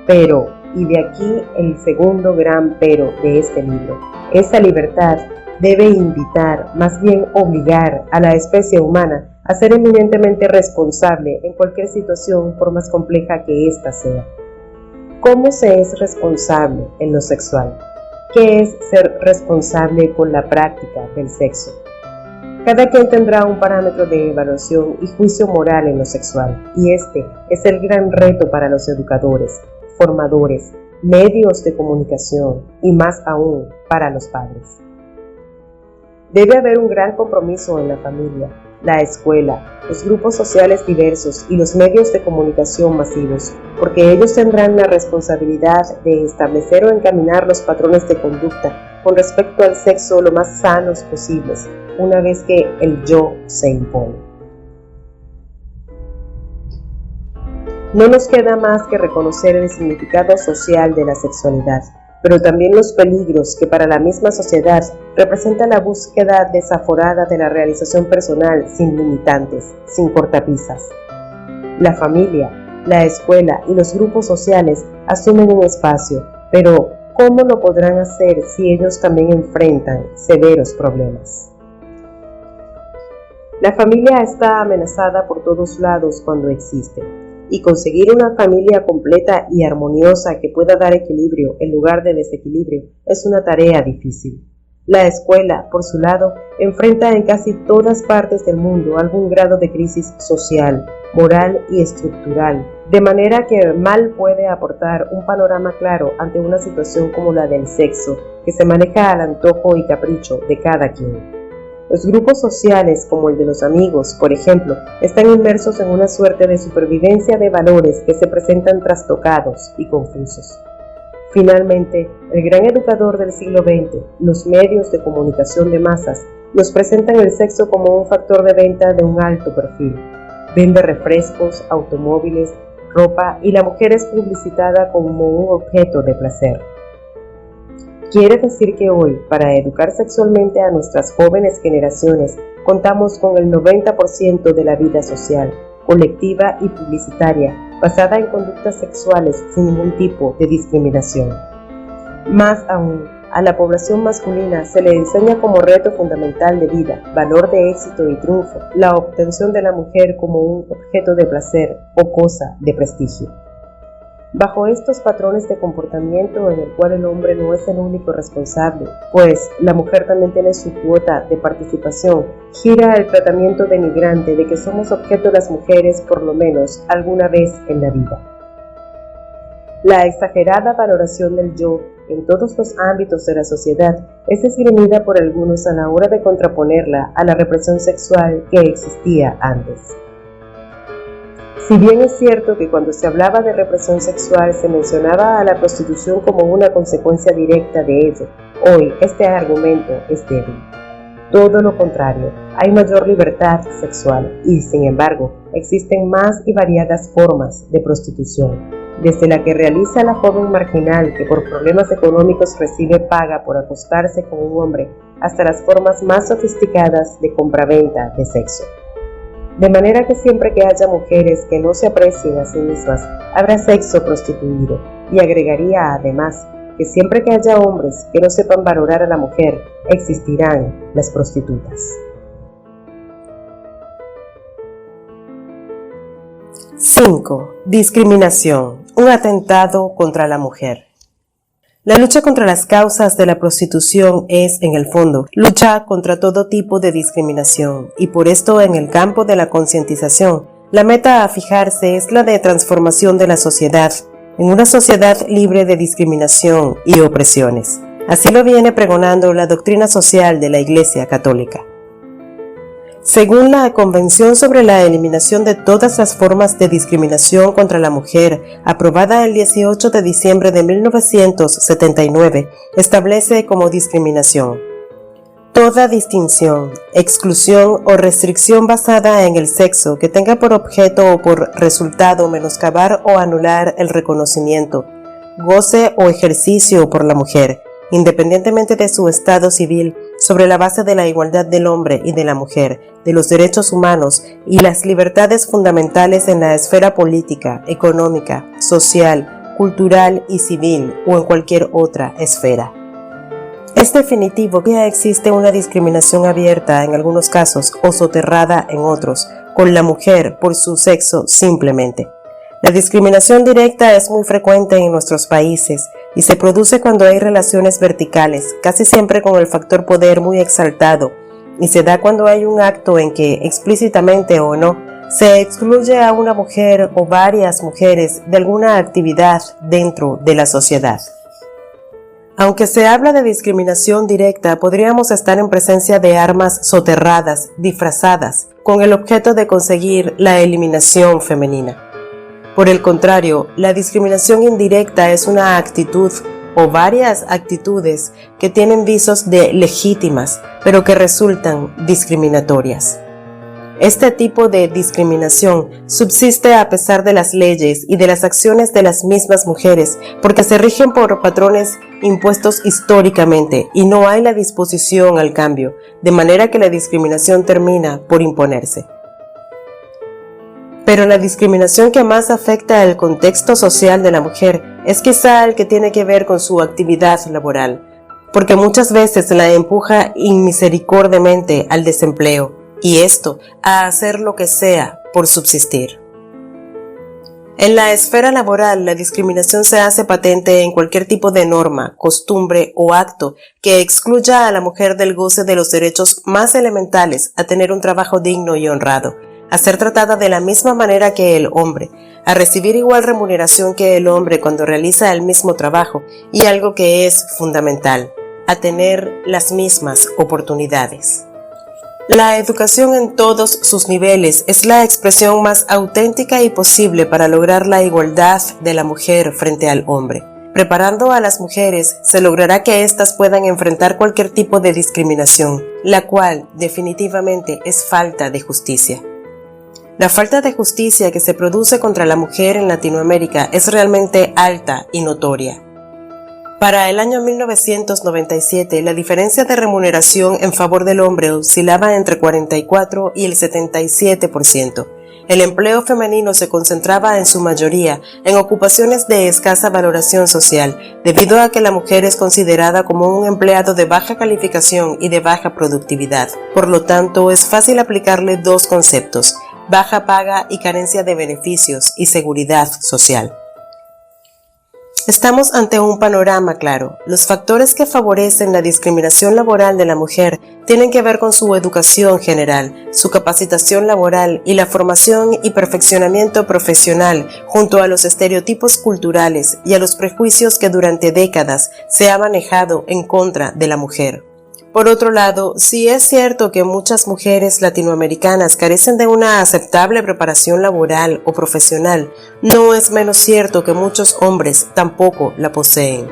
Pero, y de aquí el segundo gran pero de este libro, esta libertad debe invitar, más bien obligar a la especie humana a ser eminentemente responsable en cualquier situación por más compleja que ésta sea. ¿Cómo se es responsable en lo sexual? ¿Qué es ser responsable con la práctica del sexo? Cada quien tendrá un parámetro de evaluación y juicio moral en lo sexual, y este es el gran reto para los educadores, formadores, medios de comunicación y más aún para los padres. Debe haber un gran compromiso en la familia, la escuela, los grupos sociales diversos y los medios de comunicación masivos, porque ellos tendrán la responsabilidad de establecer o encaminar los patrones de conducta con respecto al sexo lo más sanos posibles, una vez que el yo se impone. No nos queda más que reconocer el significado social de la sexualidad, pero también los peligros que para la misma sociedad representa la búsqueda desaforada de la realización personal sin limitantes, sin cortapisas. La familia, la escuela y los grupos sociales asumen un espacio, pero ¿cómo lo podrán hacer si ellos también enfrentan severos problemas? La familia está amenazada por todos lados cuando existe, y conseguir una familia completa y armoniosa que pueda dar equilibrio en lugar de desequilibrio es una tarea difícil. La escuela, por su lado, enfrenta en casi todas partes del mundo algún grado de crisis social, moral y estructural, de manera que mal puede aportar un panorama claro ante una situación como la del sexo, que se maneja al antojo y capricho de cada quien. Los grupos sociales, como el de los amigos, por ejemplo, están inmersos en una suerte de supervivencia de valores que se presentan trastocados y confusos. Finalmente, el gran educador del siglo XX, los medios de comunicación de masas, nos presentan el sexo como un factor de venta de un alto perfil. Vende refrescos, automóviles, ropa y la mujer es publicitada como un objeto de placer. Quiere decir que hoy, para educar sexualmente a nuestras jóvenes generaciones, contamos con el 90% de la vida social, colectiva y publicitaria, basada en conductas sexuales sin ningún tipo de discriminación. Más aún, a la población masculina se le enseña como reto fundamental de vida, valor de éxito y triunfo, la obtención de la mujer como un objeto de placer o cosa de prestigio. Bajo estos patrones de comportamiento en el cual el hombre no es el único responsable, pues la mujer también tiene su cuota de participación, gira el tratamiento denigrante de que somos objeto las mujeres por lo menos alguna vez en la vida. La exagerada valoración del yo en todos los ámbitos de la sociedad es esgrimida por algunos a la hora de contraponerla a la represión sexual que existía antes. Si bien es cierto que cuando se hablaba de represión sexual se mencionaba a la prostitución como una consecuencia directa de ello, hoy este argumento es débil. Todo lo contrario, hay mayor libertad sexual y, sin embargo, existen más y variadas formas de prostitución, desde la que realiza la joven marginal que por problemas económicos recibe paga por acostarse con un hombre, hasta las formas más sofisticadas de compraventa de sexo. De manera que siempre que haya mujeres que no se aprecien a sí mismas, habrá sexo prostituido, y agregaría además que siempre que haya hombres que no sepan valorar a la mujer, existirán las prostitutas. 5. Discriminación. Un atentado contra la mujer. La lucha contra las causas de la prostitución es, en el fondo, lucha contra todo tipo de discriminación, y por esto en el campo de la concientización, la meta a fijarse es la de transformación de la sociedad, en una sociedad libre de discriminación y opresiones. Así lo viene pregonando la doctrina social de la Iglesia Católica. Según la Convención sobre la Eliminación de todas las formas de discriminación contra la mujer, aprobada el 18 de diciembre de 1979, establece como discriminación: toda distinción, exclusión o restricción basada en el sexo que tenga por objeto o por resultado menoscabar o anular el reconocimiento, goce o ejercicio por la mujer, independientemente de su estado civil, sobre la base de la igualdad del hombre y de la mujer, de los derechos humanos y las libertades fundamentales en la esfera política, económica, social, cultural y civil o en cualquier otra esfera. Es definitivo que ya existe una discriminación abierta en algunos casos o soterrada en otros, con la mujer por su sexo simplemente. La discriminación directa es muy frecuente en nuestros países y se produce cuando hay relaciones verticales, casi siempre con el factor poder muy exaltado, y se da cuando hay un acto en que, explícitamente o no, se excluye a una mujer o varias mujeres de alguna actividad dentro de la sociedad. Aunque se habla de discriminación directa, podríamos estar en presencia de armas soterradas, disfrazadas, con el objeto de conseguir la eliminación femenina. Por el contrario, la discriminación indirecta es una actitud o varias actitudes que tienen visos de legítimas, pero que resultan discriminatorias. Este tipo de discriminación subsiste a pesar de las leyes y de las acciones de las mismas mujeres, porque se rigen por patrones impuestos históricamente y no hay la disposición al cambio, de manera que la discriminación termina por imponerse. Pero Pero la discriminación que más afecta el contexto social de la mujer es quizá el que tiene que ver con su actividad laboral, porque muchas veces la empuja inmisericordiamente al desempleo, y esto a hacer lo que sea por subsistir. En la esfera laboral, la discriminación se hace patente en cualquier tipo de norma, costumbre o acto que excluya a la mujer del goce de los derechos más elementales a tener un trabajo digno y honrado, a ser tratada de la misma manera que el hombre, a recibir igual remuneración que el hombre cuando realiza el mismo trabajo y algo que es fundamental, a tener las mismas oportunidades. La educación en todos sus niveles es la expresión más auténtica y posible para lograr la igualdad de la mujer frente al hombre. Preparando a las mujeres, se logrará que éstas puedan enfrentar cualquier tipo de discriminación, la cual definitivamente es falta de justicia. La falta de justicia que se produce contra la mujer en Latinoamérica es realmente alta y notoria. Para el año 1997, la diferencia de remuneración en favor del hombre oscilaba entre 44 y el 77%. El empleo femenino se concentraba en su mayoría en ocupaciones de escasa valoración social, debido a que la mujer es considerada como un empleado de baja calificación y de baja productividad. Por lo tanto, es fácil aplicarle dos conceptos: baja paga y carencia de beneficios y seguridad social. Estamos ante un panorama claro. Los factores que favorecen la discriminación laboral de la mujer tienen que ver con su educación general, su capacitación laboral y la formación y perfeccionamiento profesional, junto a los estereotipos culturales y a los prejuicios que durante décadas se ha manejado en contra de la mujer. Por otro lado, si es cierto que muchas mujeres latinoamericanas carecen de una aceptable preparación laboral o profesional, no es menos cierto que muchos hombres tampoco la poseen.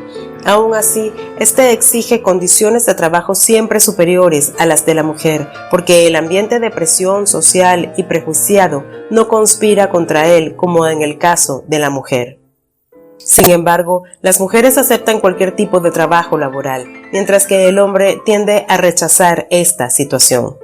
Aún así, este exige condiciones de trabajo siempre superiores a las de la mujer, porque el ambiente de presión social y prejuiciado no conspira contra él como en el caso de la mujer. Sin embargo, las mujeres aceptan cualquier tipo de trabajo laboral, mientras que el hombre tiende a rechazar esta situación.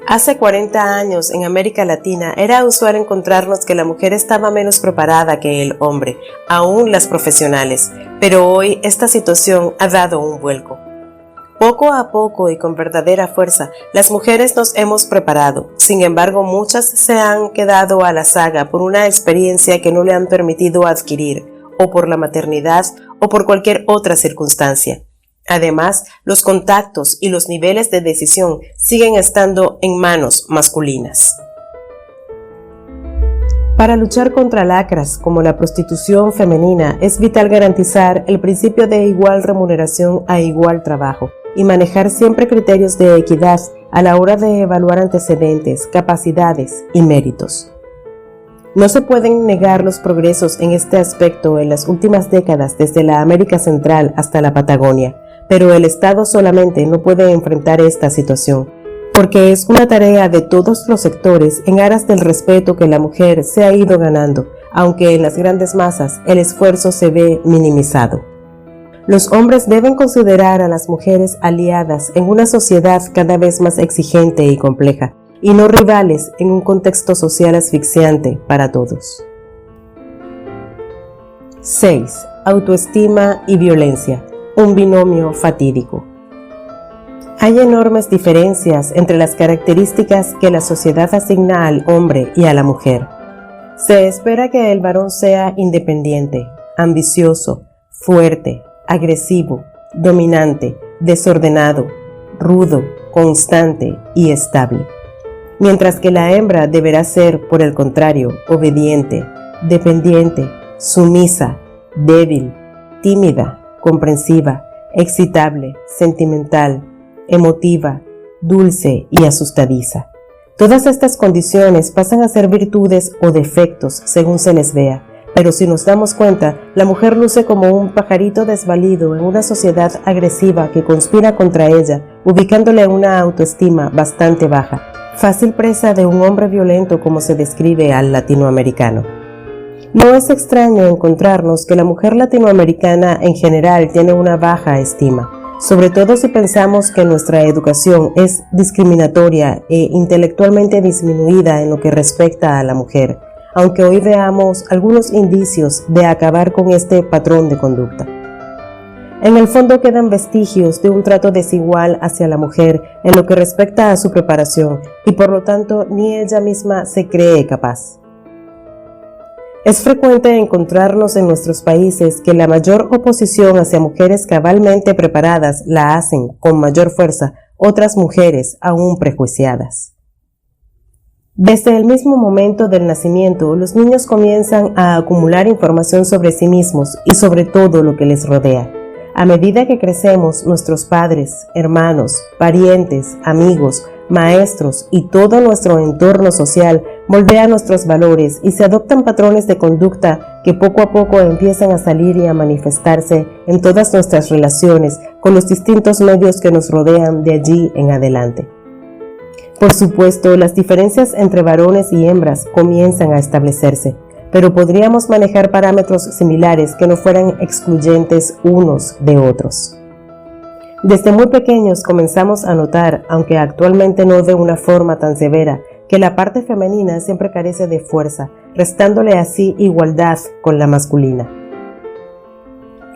Hace 40 años en América Latina era usual encontrarnos que la mujer estaba menos preparada que el hombre, aún las profesionales, pero hoy esta situación ha dado un vuelco. Poco a poco y con verdadera fuerza, las mujeres nos hemos preparado. Sin embargo, muchas se han quedado a la saga por una experiencia que no le han permitido adquirir, o por la maternidad, o por cualquier otra circunstancia. Además, los contactos y los niveles de decisión siguen estando en manos masculinas. Para luchar contra lacras como la prostitución femenina, es vital garantizar el principio de igual remuneración a igual trabajo y manejar siempre criterios de equidad a la hora de evaluar antecedentes, capacidades y méritos. No se pueden negar los progresos en este aspecto en las últimas décadas desde la América Central hasta la Patagonia, pero el Estado solamente no puede enfrentar esta situación, porque es una tarea de todos los sectores en aras del respeto que la mujer se ha ido ganando, aunque en las grandes masas el esfuerzo se ve minimizado. Los hombres deben considerar a las mujeres aliadas en una sociedad cada vez más exigente y compleja, y no rivales en un contexto social asfixiante para todos. 6. Autoestima y violencia, un binomio fatídico. Hay enormes diferencias entre las características que la sociedad asigna al hombre y a la mujer. Se espera que el varón sea independiente, ambicioso, fuerte, agresivo, dominante, desordenado, rudo, constante y estable. Mientras que la hembra deberá ser, por el contrario, obediente, dependiente, sumisa, débil, tímida, comprensiva, excitable, sentimental, emotiva, dulce y asustadiza. Todas estas condiciones pasan a ser virtudes o defectos según se les vea, pero si nos damos cuenta, la mujer luce como un pajarito desvalido en una sociedad agresiva que conspira contra ella, ubicándole una autoestima bastante baja, fácil presa de un hombre violento como se describe al latinoamericano. No es extraño encontrarnos que la mujer latinoamericana en general tiene una baja estima. sobre todo si pensamos que nuestra educación es discriminatoria e intelectualmente disminuida en lo que respecta a la mujer, aunque hoy veamos algunos indicios de acabar con este patrón de conducta. En el fondo quedan vestigios de un trato desigual hacia la mujer en lo que respecta a su preparación y por lo tanto ni ella misma se cree capaz. Es frecuente encontrarnos en nuestros países que la mayor oposición hacia mujeres cabalmente preparadas la hacen con mayor fuerza otras mujeres aún prejuiciadas. Desde el mismo momento del nacimiento, los niños comienzan a acumular información sobre sí mismos y sobre todo lo que les rodea. A medida que crecemos, nuestros padres, hermanos, parientes, amigos, maestros y todo nuestro entorno social moldea nuestros valores y se adoptan patrones de conducta que poco a poco empiezan a salir y a manifestarse en todas nuestras relaciones con los distintos medios que nos rodean de allí en adelante. Por supuesto, las diferencias entre varones y hembras comienzan a establecerse, pero podríamos manejar parámetros similares que no fueran excluyentes unos de otros. Desde muy pequeños comenzamos a notar, aunque actualmente no de una forma tan severa, que la parte femenina siempre carece de fuerza, restándole así igualdad con la masculina.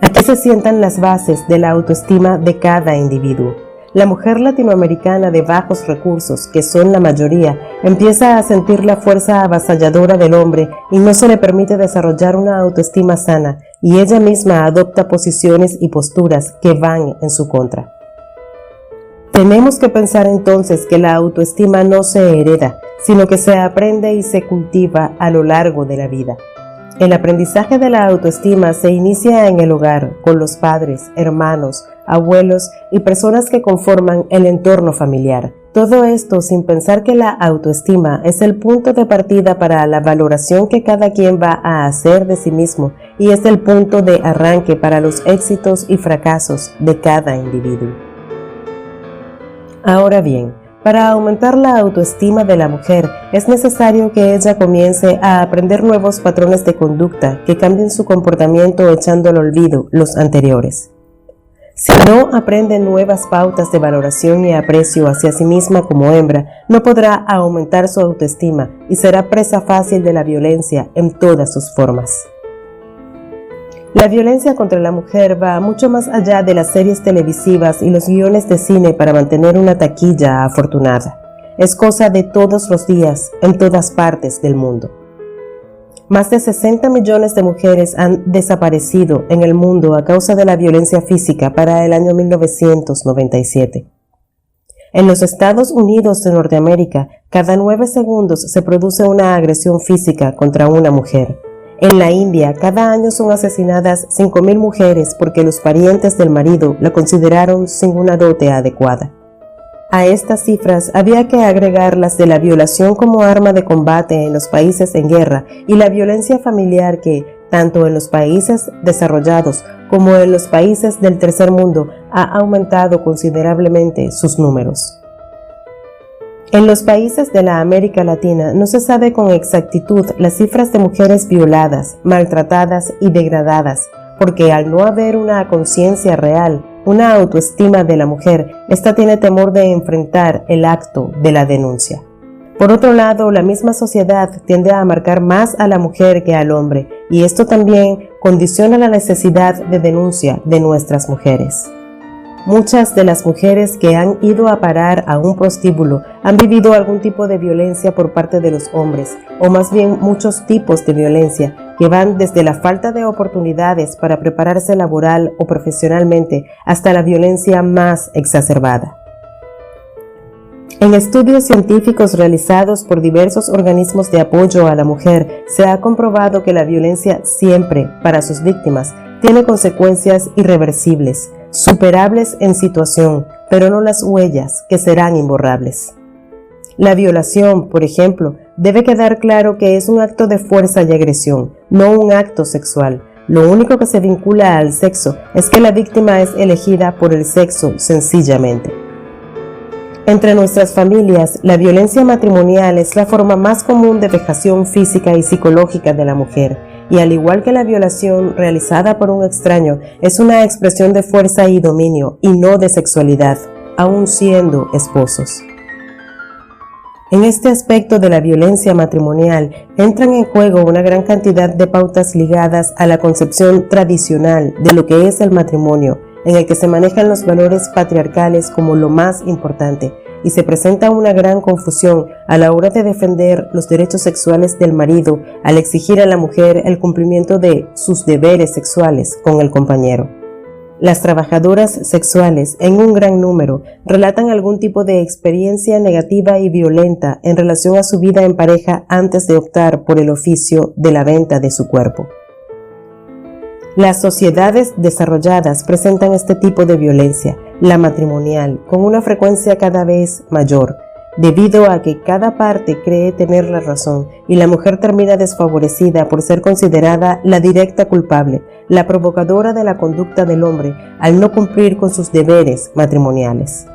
Aquí se sientan las bases de la autoestima de cada individuo. La mujer latinoamericana de bajos recursos, que son la mayoría, empieza a sentir la fuerza avasalladora del hombre y no se le permite desarrollar una autoestima sana, y ella misma adopta posiciones y posturas que van en su contra. Tenemos que pensar entonces que la autoestima no se hereda, sino que se aprende y se cultiva a lo largo de la vida. El aprendizaje de la autoestima se inicia en el hogar, con los padres, hermanos, abuelos y personas que conforman el entorno familiar. Todo esto sin pensar que la autoestima es el punto de partida para la valoración que cada quien va a hacer de sí mismo y es el punto de arranque para los éxitos y fracasos de cada individuo. Ahora bien, para aumentar la autoestima de la mujer es necesario que ella comience a aprender nuevos patrones de conducta que cambien su comportamiento echando al olvido los anteriores. Si no aprende nuevas pautas de valoración y aprecio hacia sí misma como hembra, no podrá aumentar su autoestima y será presa fácil de la violencia en todas sus formas. La violencia contra la mujer va mucho más allá de las series televisivas y los guiones de cine para mantener una taquilla afortunada. Es cosa de todos los días, en todas partes del mundo. Más de 60 millones de mujeres han desaparecido en el mundo a causa de la violencia física para el año 1997. En los Estados Unidos de Norteamérica, cada 9 segundos se produce una agresión física contra una mujer. En la India, cada año son asesinadas 5.000 mujeres porque los parientes del marido la consideraron sin una dote adecuada. A estas cifras había que agregar las de la violación como arma de combate en los países en guerra y la violencia familiar que, tanto en los países desarrollados como en los países del tercer mundo, ha aumentado considerablemente sus números. En los países de la América Latina no se sabe con exactitud las cifras de mujeres violadas, maltratadas y degradadas, porque al no haber una conciencia real, una autoestima de la mujer, ésta tiene temor de enfrentar el acto de la denuncia. Por otro lado, la misma sociedad tiende a marcar más a la mujer que al hombre, y esto también condiciona la necesidad de denuncia de nuestras mujeres. Muchas de las mujeres que han ido a parar a un prostíbulo han vivido algún tipo de violencia por parte de los hombres, o más bien muchos tipos de violencia, que van desde la falta de oportunidades para prepararse laboral o profesionalmente hasta la violencia más exacerbada. En estudios científicos realizados por diversos organismos de apoyo a la mujer, se ha comprobado que la violencia siempre, para sus víctimas, tiene consecuencias irreversibles, superables en situación, pero no las huellas, que serán imborrables. La violación, por ejemplo, debe quedar claro que es un acto de fuerza y agresión, no un acto sexual. Lo único que se vincula al sexo es que la víctima es elegida por el sexo sencillamente. Entre nuestras familias, la violencia matrimonial es la forma más común de vejación física y psicológica de la mujer. y al igual que la violación realizada por un extraño, es una expresión de fuerza y dominio y no de sexualidad, aun siendo esposos. En este aspecto de la violencia matrimonial entran en juego una gran cantidad de pautas ligadas a la concepción tradicional de lo que es el matrimonio, en el que se manejan los valores patriarcales como lo más importante, y se presenta una gran confusión a la hora de defender los derechos sexuales del marido al exigir a la mujer el cumplimiento de sus deberes sexuales con el compañero. Las trabajadoras sexuales, en un gran número, relatan algún tipo de experiencia negativa y violenta en relación a su vida en pareja antes de optar por el oficio de la venta de su cuerpo. Las sociedades desarrolladas presentan este tipo de violencia, la matrimonial, con una frecuencia cada vez mayor, debido a que cada parte cree tener la razón y la mujer termina desfavorecida por ser considerada la directa culpable, la provocadora de la conducta del hombre al no cumplir con sus deberes matrimoniales.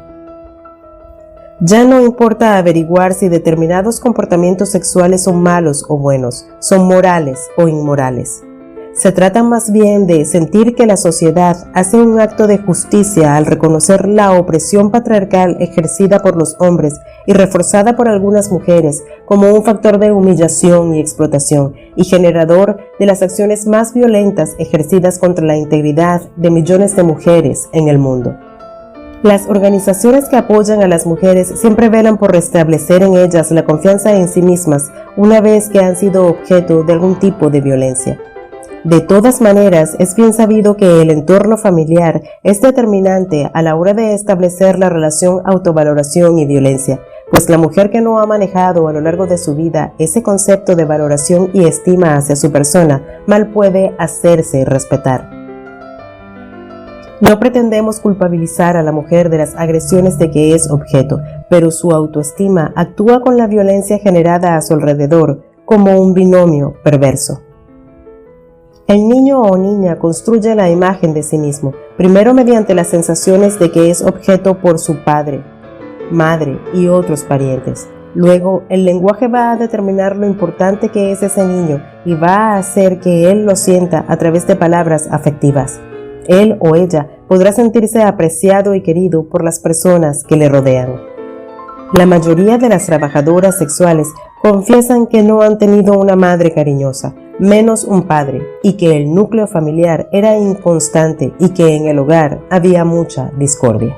Ya no importa averiguar si determinados comportamientos sexuales son malos o buenos, son morales o inmorales. Se trata más bien de sentir que la sociedad hace un acto de justicia al reconocer la opresión patriarcal ejercida por los hombres y reforzada por algunas mujeres como un factor de humillación y explotación y generador de las acciones más violentas ejercidas contra la integridad de millones de mujeres en el mundo. Las organizaciones que apoyan a las mujeres siempre velan por restablecer en ellas la confianza en sí mismas una vez que han sido objeto de algún tipo de violencia. De todas maneras, es bien sabido que el entorno familiar es determinante a la hora de establecer la relación autovaloración y violencia, pues la mujer que no ha manejado a lo largo de su vida ese concepto de valoración y estima hacia su persona, mal puede hacerse respetar. No pretendemos culpabilizar a la mujer de las agresiones de que es objeto, pero su autoestima actúa con la violencia generada a su alrededor como un binomio perverso. El niño o niña construye la imagen de sí mismo, primero mediante las sensaciones de que es objeto por su padre, madre y otros parientes. Luego, el lenguaje va a determinar lo importante que es ese niño y va a hacer que él lo sienta a través de palabras afectivas. Él o ella podrá sentirse apreciado y querido por las personas que le rodean. La mayoría de las trabajadoras sexuales confiesan que no han tenido una madre cariñosa, menos un padre, y que el núcleo familiar era inconstante y que en el hogar había mucha discordia.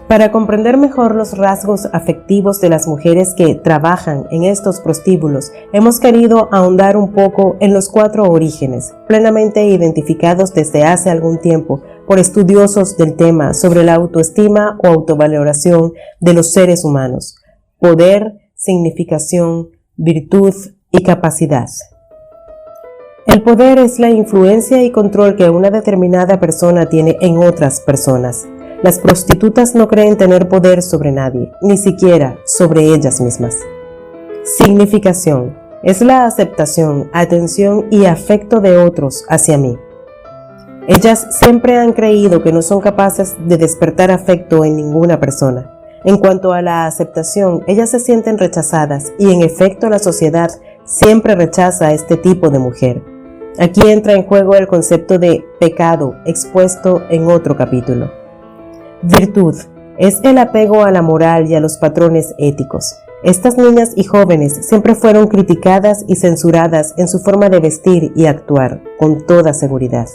Para comprender mejor los rasgos afectivos de las mujeres que trabajan en estos prostíbulos, hemos querido ahondar un poco en los 4 orígenes, plenamente identificados desde hace algún tiempo por estudiosos del tema sobre la autoestima o autovaloración de los seres humanos: poder, significación, virtud y capacidad. El poder es la influencia y control que una determinada persona tiene en otras personas. Las prostitutas no creen tener poder sobre nadie, ni siquiera sobre ellas mismas. Significación es la aceptación, atención y afecto de otros hacia mí. Ellas siempre han creído que no son capaces de despertar afecto en ninguna persona. En cuanto a la aceptación, ellas se sienten rechazadas y en efecto la sociedad siempre rechaza a este tipo de mujer. Aquí entra en juego el concepto de pecado expuesto en otro capítulo. Virtud es el apego a la moral y a los patrones éticos. Estas niñas y jóvenes siempre fueron criticadas y censuradas en su forma de vestir y actuar, con toda seguridad.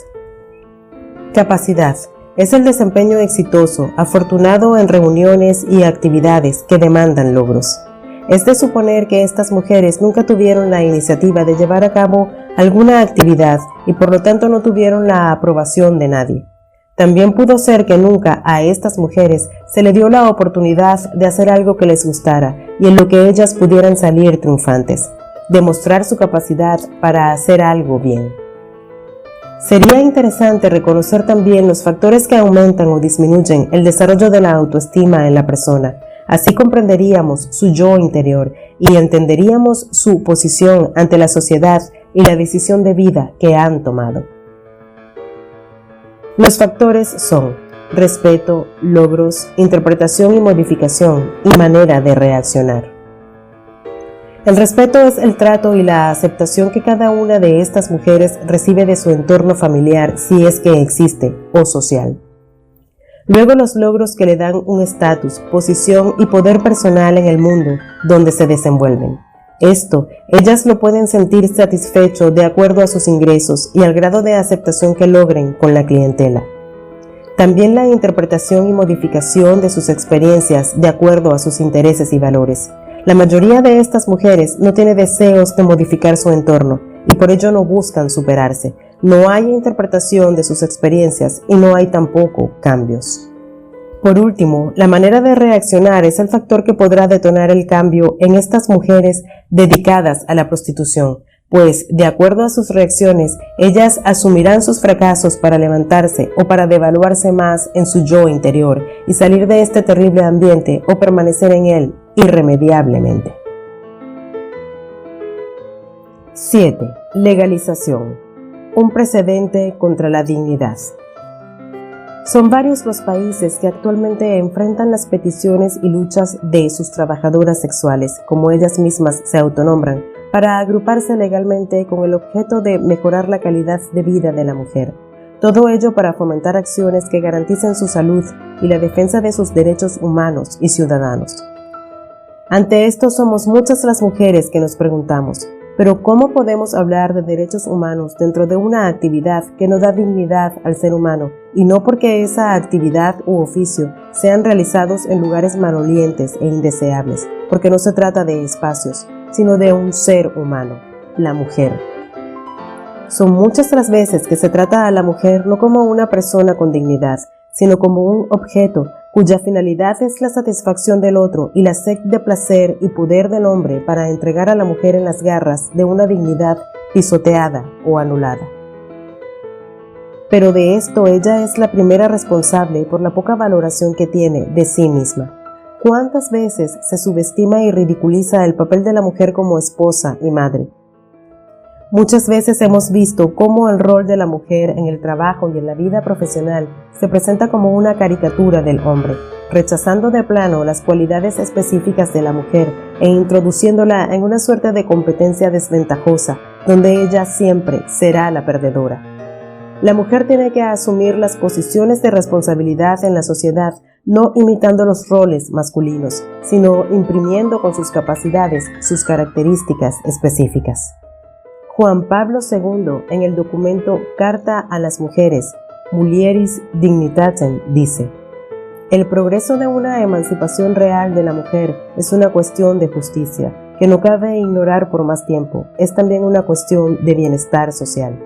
Capacidad es el desempeño exitoso, afortunado en reuniones y actividades que demandan logros. Es de suponer que estas mujeres nunca tuvieron la iniciativa de llevar a cabo alguna actividad y por lo tanto no tuvieron la aprobación de nadie. También pudo ser que nunca a estas mujeres se le dio la oportunidad de hacer algo que les gustara y en lo que ellas pudieran salir triunfantes, demostrar su capacidad para hacer algo bien. Sería interesante reconocer también los factores que aumentan o disminuyen el desarrollo de la autoestima en la persona. Así comprenderíamos su yo interior y entenderíamos su posición ante la sociedad y la decisión de vida que han tomado. Los factores son respeto, logros, interpretación y modificación y manera de reaccionar. El respeto es el trato y la aceptación que cada una de estas mujeres recibe de su entorno familiar, si es que existe, o social. Luego los logros que le dan un estatus, posición y poder personal en el mundo donde se desenvuelven. Esto, ellas lo pueden sentir satisfecho de acuerdo a sus ingresos y al grado de aceptación que logren con la clientela. También la interpretación y modificación de sus experiencias de acuerdo a sus intereses y valores. La mayoría de estas mujeres no tiene deseos de modificar su entorno y por ello no buscan superarse. No hay interpretación de sus experiencias y no hay tampoco cambios. Por último, la manera de reaccionar es el factor que podrá detonar el cambio en estas mujeres dedicadas a la prostitución, pues, de acuerdo a sus reacciones, ellas asumirán sus fracasos para levantarse o para devaluarse más en su yo interior y salir de este terrible ambiente o permanecer en él irremediablemente. 7. Legalización. Un precedente contra la dignidad. Son varios los países que actualmente enfrentan las peticiones y luchas de sus trabajadoras sexuales, como ellas mismas se autonombran, para agruparse legalmente con el objeto de mejorar la calidad de vida de la mujer. Todo ello para fomentar acciones que garanticen su salud y la defensa de sus derechos humanos y ciudadanos. Ante esto somos muchas las mujeres que nos preguntamos, ¿pero cómo podemos hablar de derechos humanos dentro de una actividad que no da dignidad al ser humano y no porque esa actividad u oficio sean realizados en lugares malolientes e indeseables, porque no se trata de espacios, sino de un ser humano, la mujer? Son muchas las veces que se trata a la mujer no como una persona con dignidad, sino como un objeto cuya finalidad es la satisfacción del otro y la sed de placer y poder del hombre para entregar a la mujer en las garras de una dignidad pisoteada o anulada. Pero de esto ella es la primera responsable por la poca valoración que tiene de sí misma. ¿Cuántas veces se subestima y ridiculiza el papel de la mujer como esposa y madre? Muchas veces hemos visto cómo el rol de la mujer en el trabajo y en la vida profesional se presenta como una caricatura del hombre, rechazando de plano las cualidades específicas de la mujer e introduciéndola en una suerte de competencia desventajosa, donde ella siempre será la perdedora. La mujer tiene que asumir las posiciones de responsabilidad en la sociedad, no imitando los roles masculinos, sino imprimiendo con sus capacidades sus características específicas. Juan Pablo II, en el documento Carta a las Mujeres, Mulieris Dignitatem, dice: el progreso de una emancipación real de la mujer es una cuestión de justicia, que no cabe ignorar por más tiempo, es también una cuestión de bienestar social.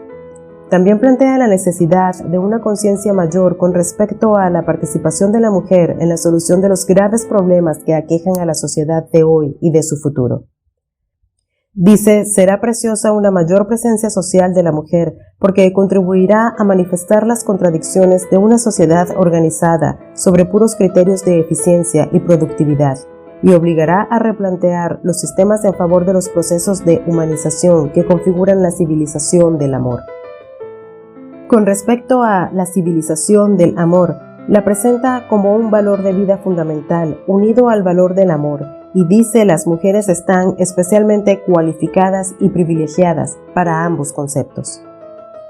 También plantea la necesidad de una conciencia mayor con respecto a la participación de la mujer en la solución de los graves problemas que aquejan a la sociedad de hoy y de su futuro. Dice, será preciosa una mayor presencia social de la mujer porque contribuirá a manifestar las contradicciones de una sociedad organizada sobre puros criterios de eficiencia y productividad y obligará a replantear los sistemas en favor de los procesos de humanización que configuran la civilización del amor. Con respecto a la civilización del amor, la presenta como un valor de vida fundamental unido al valor del amor y dice las mujeres están especialmente cualificadas y privilegiadas para ambos conceptos.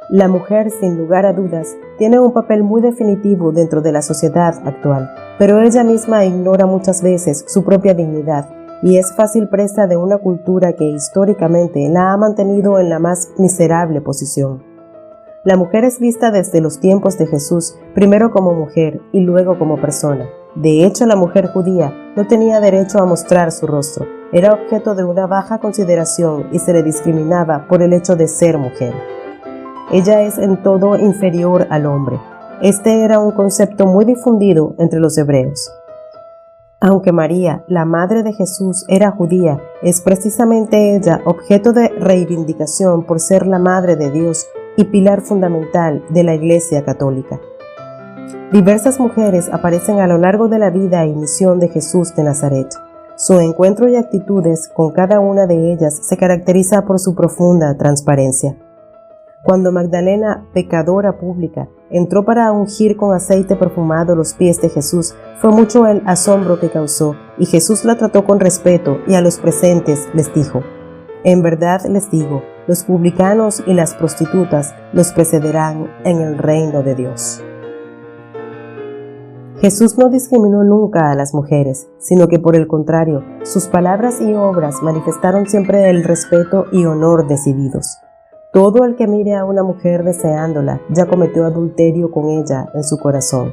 La mujer, sin lugar a dudas, tiene un papel muy definitivo dentro de la sociedad actual, pero ella misma ignora muchas veces su propia dignidad y es fácil presa de una cultura que históricamente la ha mantenido en la más miserable posición. La mujer es vista desde los tiempos de Jesús, primero como mujer y luego como persona. De hecho, la mujer judía no tenía derecho a mostrar su rostro, era objeto de una baja consideración y se le discriminaba por el hecho de ser mujer. Ella es en todo inferior al hombre. Este era un concepto muy difundido entre los hebreos. Aunque María, la madre de Jesús, era judía, es precisamente ella objeto de reivindicación por ser la madre de Dios y pilar fundamental de la Iglesia Católica. Diversas mujeres aparecen a lo largo de la vida y misión de Jesús de Nazaret. Su encuentro y actitudes con cada una de ellas se caracteriza por su profunda transparencia. Cuando Magdalena, pecadora pública, entró para ungir con aceite perfumado los pies de Jesús, fue mucho el asombro que causó y Jesús la trató con respeto y a los presentes les dijo: en verdad les digo, los publicanos y las prostitutas los precederán en el reino de Dios. Jesús no discriminó nunca a las mujeres, sino que por el contrario, sus palabras y obras manifestaron siempre el respeto y honor decididos. Todo el que mire a una mujer deseándola ya cometió adulterio con ella en su corazón.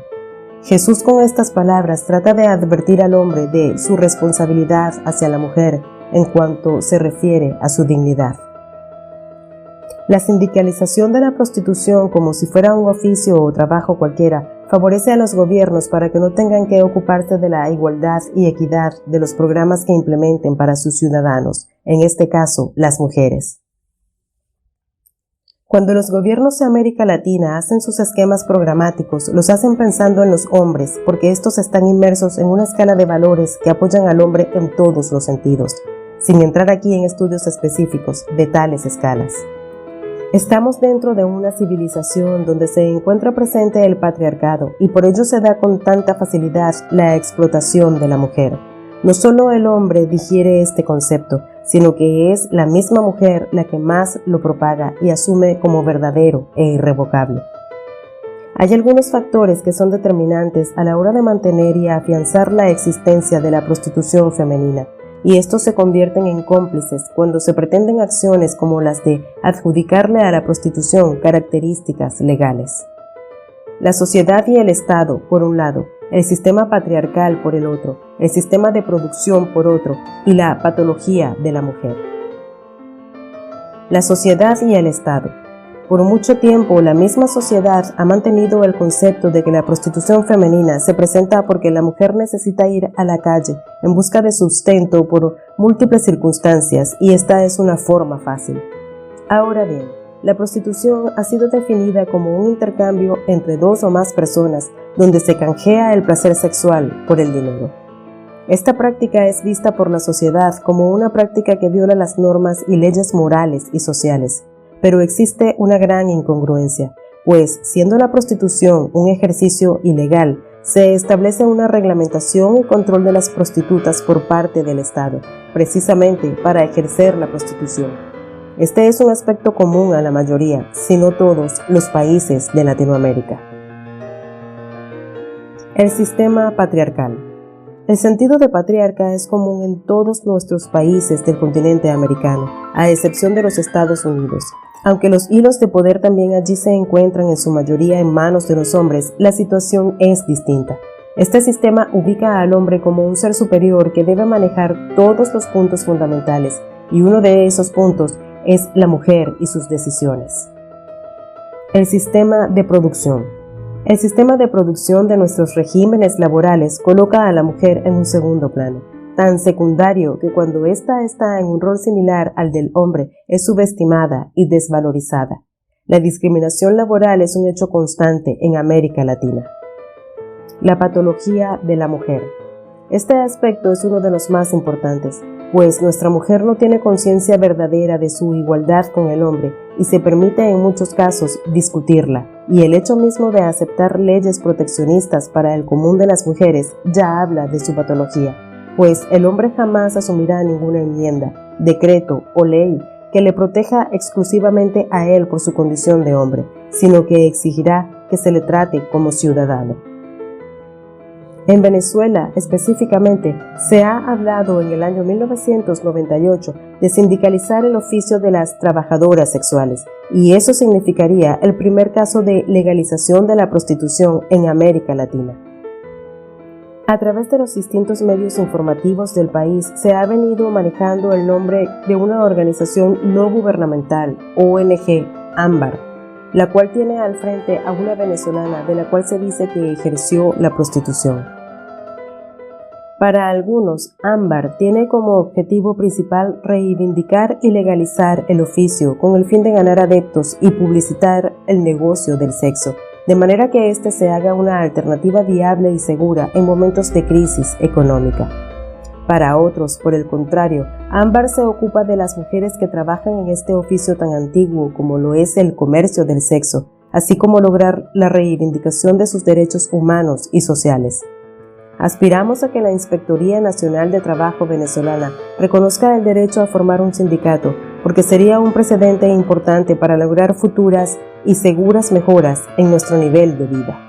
Jesús con estas palabras trata de advertir al hombre de su responsabilidad hacia la mujer en cuanto se refiere a su dignidad. La sindicalización de la prostitución como si fuera un oficio o trabajo cualquiera favorece a los gobiernos para que no tengan que ocuparse de la igualdad y equidad de los programas que implementen para sus ciudadanos, en este caso, las mujeres. Cuando los gobiernos de América Latina hacen sus esquemas programáticos, los hacen pensando en los hombres, porque estos están inmersos en una escala de valores que apoyan al hombre en todos los sentidos, sin entrar aquí en estudios específicos de tales escalas. Estamos dentro de una civilización donde se encuentra presente el patriarcado y por ello se da con tanta facilidad la explotación de la mujer. No solo el hombre digiere este concepto, sino que es la misma mujer la que más lo propaga y asume como verdadero e irrevocable. Hay algunos factores que son determinantes a la hora de mantener y afianzar la existencia de la prostitución femenina, y estos se convierten en cómplices cuando se pretenden acciones como las de adjudicarle a la prostitución características legales. La sociedad y el Estado, por un lado, el sistema patriarcal por el otro, el sistema de producción por otro y la patología de la mujer. La sociedad y el Estado. Por mucho tiempo, la misma sociedad ha mantenido el concepto de que la prostitución femenina se presenta porque la mujer necesita ir a la calle en busca de sustento por múltiples circunstancias y esta es una forma fácil. Ahora bien, la prostitución ha sido definida como un intercambio entre dos o más personas donde se canjea el placer sexual por el dinero. Esta práctica es vista por la sociedad como una práctica que viola las normas y leyes morales y sociales. Pero existe una gran incongruencia, pues siendo la prostitución un ejercicio ilegal, se establece una reglamentación y control de las prostitutas por parte del Estado, precisamente para ejercer la prostitución. Este es un aspecto común a la mayoría, si no todos, los países de Latinoamérica. El sistema patriarcal. El sentido de patriarca es común en todos nuestros países del continente americano, a excepción de los Estados Unidos. Aunque los hilos de poder también allí se encuentran en su mayoría en manos de los hombres, la situación es distinta. Este sistema ubica al hombre como un ser superior que debe manejar todos los puntos fundamentales, y uno de esos puntos es la mujer y sus decisiones. El sistema de producción. El sistema de producción de nuestros regímenes laborales coloca a la mujer en un segundo plano, tan secundario que cuando ésta está en un rol similar al del hombre es subestimada y desvalorizada. La discriminación laboral es un hecho constante en América Latina. La patología de la mujer. Este aspecto es uno de los más importantes, pues nuestra mujer no tiene conciencia verdadera de su igualdad con el hombre y se permite en muchos casos discutirla, y el hecho mismo de aceptar leyes proteccionistas para el común de las mujeres ya habla de su patología, pues el hombre jamás asumirá ninguna enmienda, decreto o ley que le proteja exclusivamente a él por su condición de hombre, sino que exigirá que se le trate como ciudadano. En Venezuela, específicamente, se ha hablado en el año 1998 de sindicalizar el oficio de las trabajadoras sexuales, y eso significaría el primer caso de legalización de la prostitución en América Latina. A través de los distintos medios informativos del país se ha venido manejando el nombre de una organización no gubernamental, ONG, Ámbar, la cual tiene al frente a una venezolana de la cual se dice que ejerció la prostitución. Para algunos, Ámbar tiene como objetivo principal reivindicar y legalizar el oficio con el fin de ganar adeptos y publicitar el negocio del sexo, de manera que éste se haga una alternativa viable y segura en momentos de crisis económica. Para otros, por el contrario, Ámbar se ocupa de las mujeres que trabajan en este oficio tan antiguo como lo es el comercio del sexo, así como lograr la reivindicación de sus derechos humanos y sociales. Aspiramos a que la Inspectoría Nacional de Trabajo venezolana reconozca el derecho a formar un sindicato, porque sería un precedente importante para lograr futuras y seguras mejoras en nuestro nivel de vida.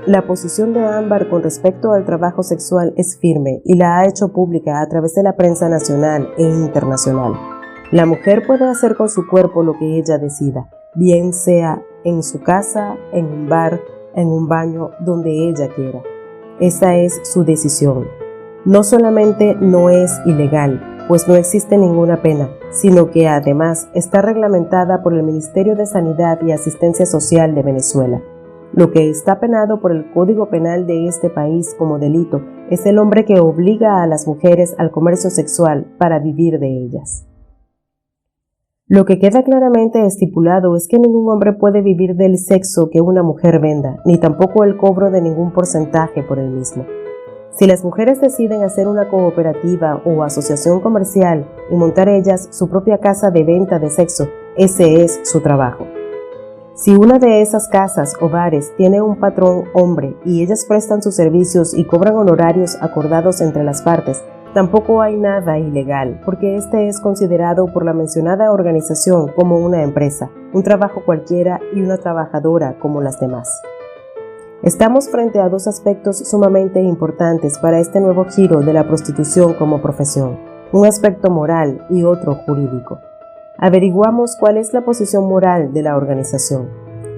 La posición de Ámbar con respecto al trabajo sexual es firme y la ha hecho pública a través de la prensa nacional e internacional. La mujer puede hacer con su cuerpo lo que ella decida, bien sea en su casa, en un bar, en un baño, donde ella quiera. Esa es su decisión. No solamente no es ilegal, pues no existe ninguna pena, sino que además está reglamentada por el Ministerio de Sanidad y Asistencia Social de Venezuela. Lo que está penado por el Código Penal de este país como delito es el hombre que obliga a las mujeres al comercio sexual para vivir de ellas. Lo que queda claramente estipulado es que ningún hombre puede vivir del sexo que una mujer venda, ni tampoco el cobro de ningún porcentaje por el mismo. Si las mujeres deciden hacer una cooperativa o asociación comercial y montar ellas su propia casa de venta de sexo, ese es su trabajo. Si una de esas casas o bares tiene un patrón hombre y ellas prestan sus servicios y cobran honorarios acordados entre las partes, tampoco hay nada ilegal, porque este es considerado por la mencionada organización como una empresa, un trabajo cualquiera y una trabajadora como las demás. Estamos frente a dos aspectos sumamente importantes para este nuevo giro de la prostitución como profesión, un aspecto moral y otro jurídico. Averiguamos cuál es la posición moral de la organización.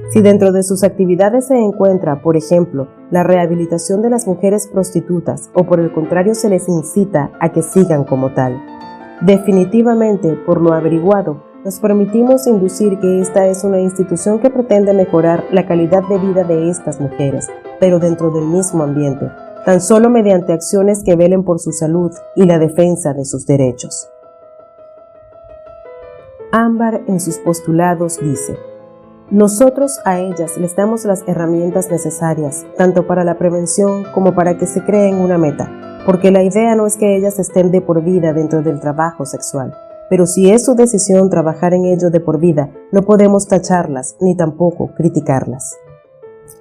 Si dentro de sus actividades se encuentra, por ejemplo, la rehabilitación de las mujeres prostitutas o por el contrario se les incita a que sigan como tal. Definitivamente, por lo averiguado, nos permitimos inducir que esta es una institución que pretende mejorar la calidad de vida de estas mujeres, pero dentro del mismo ambiente, tan solo mediante acciones que velen por su salud y la defensa de sus derechos. Ámbar en sus postulados dice: nosotros a ellas les damos las herramientas necesarias, tanto para la prevención como para que se creen una meta, porque la idea no es que ellas estén de por vida dentro del trabajo sexual, pero si es su decisión trabajar en ello de por vida, no podemos tacharlas ni tampoco criticarlas.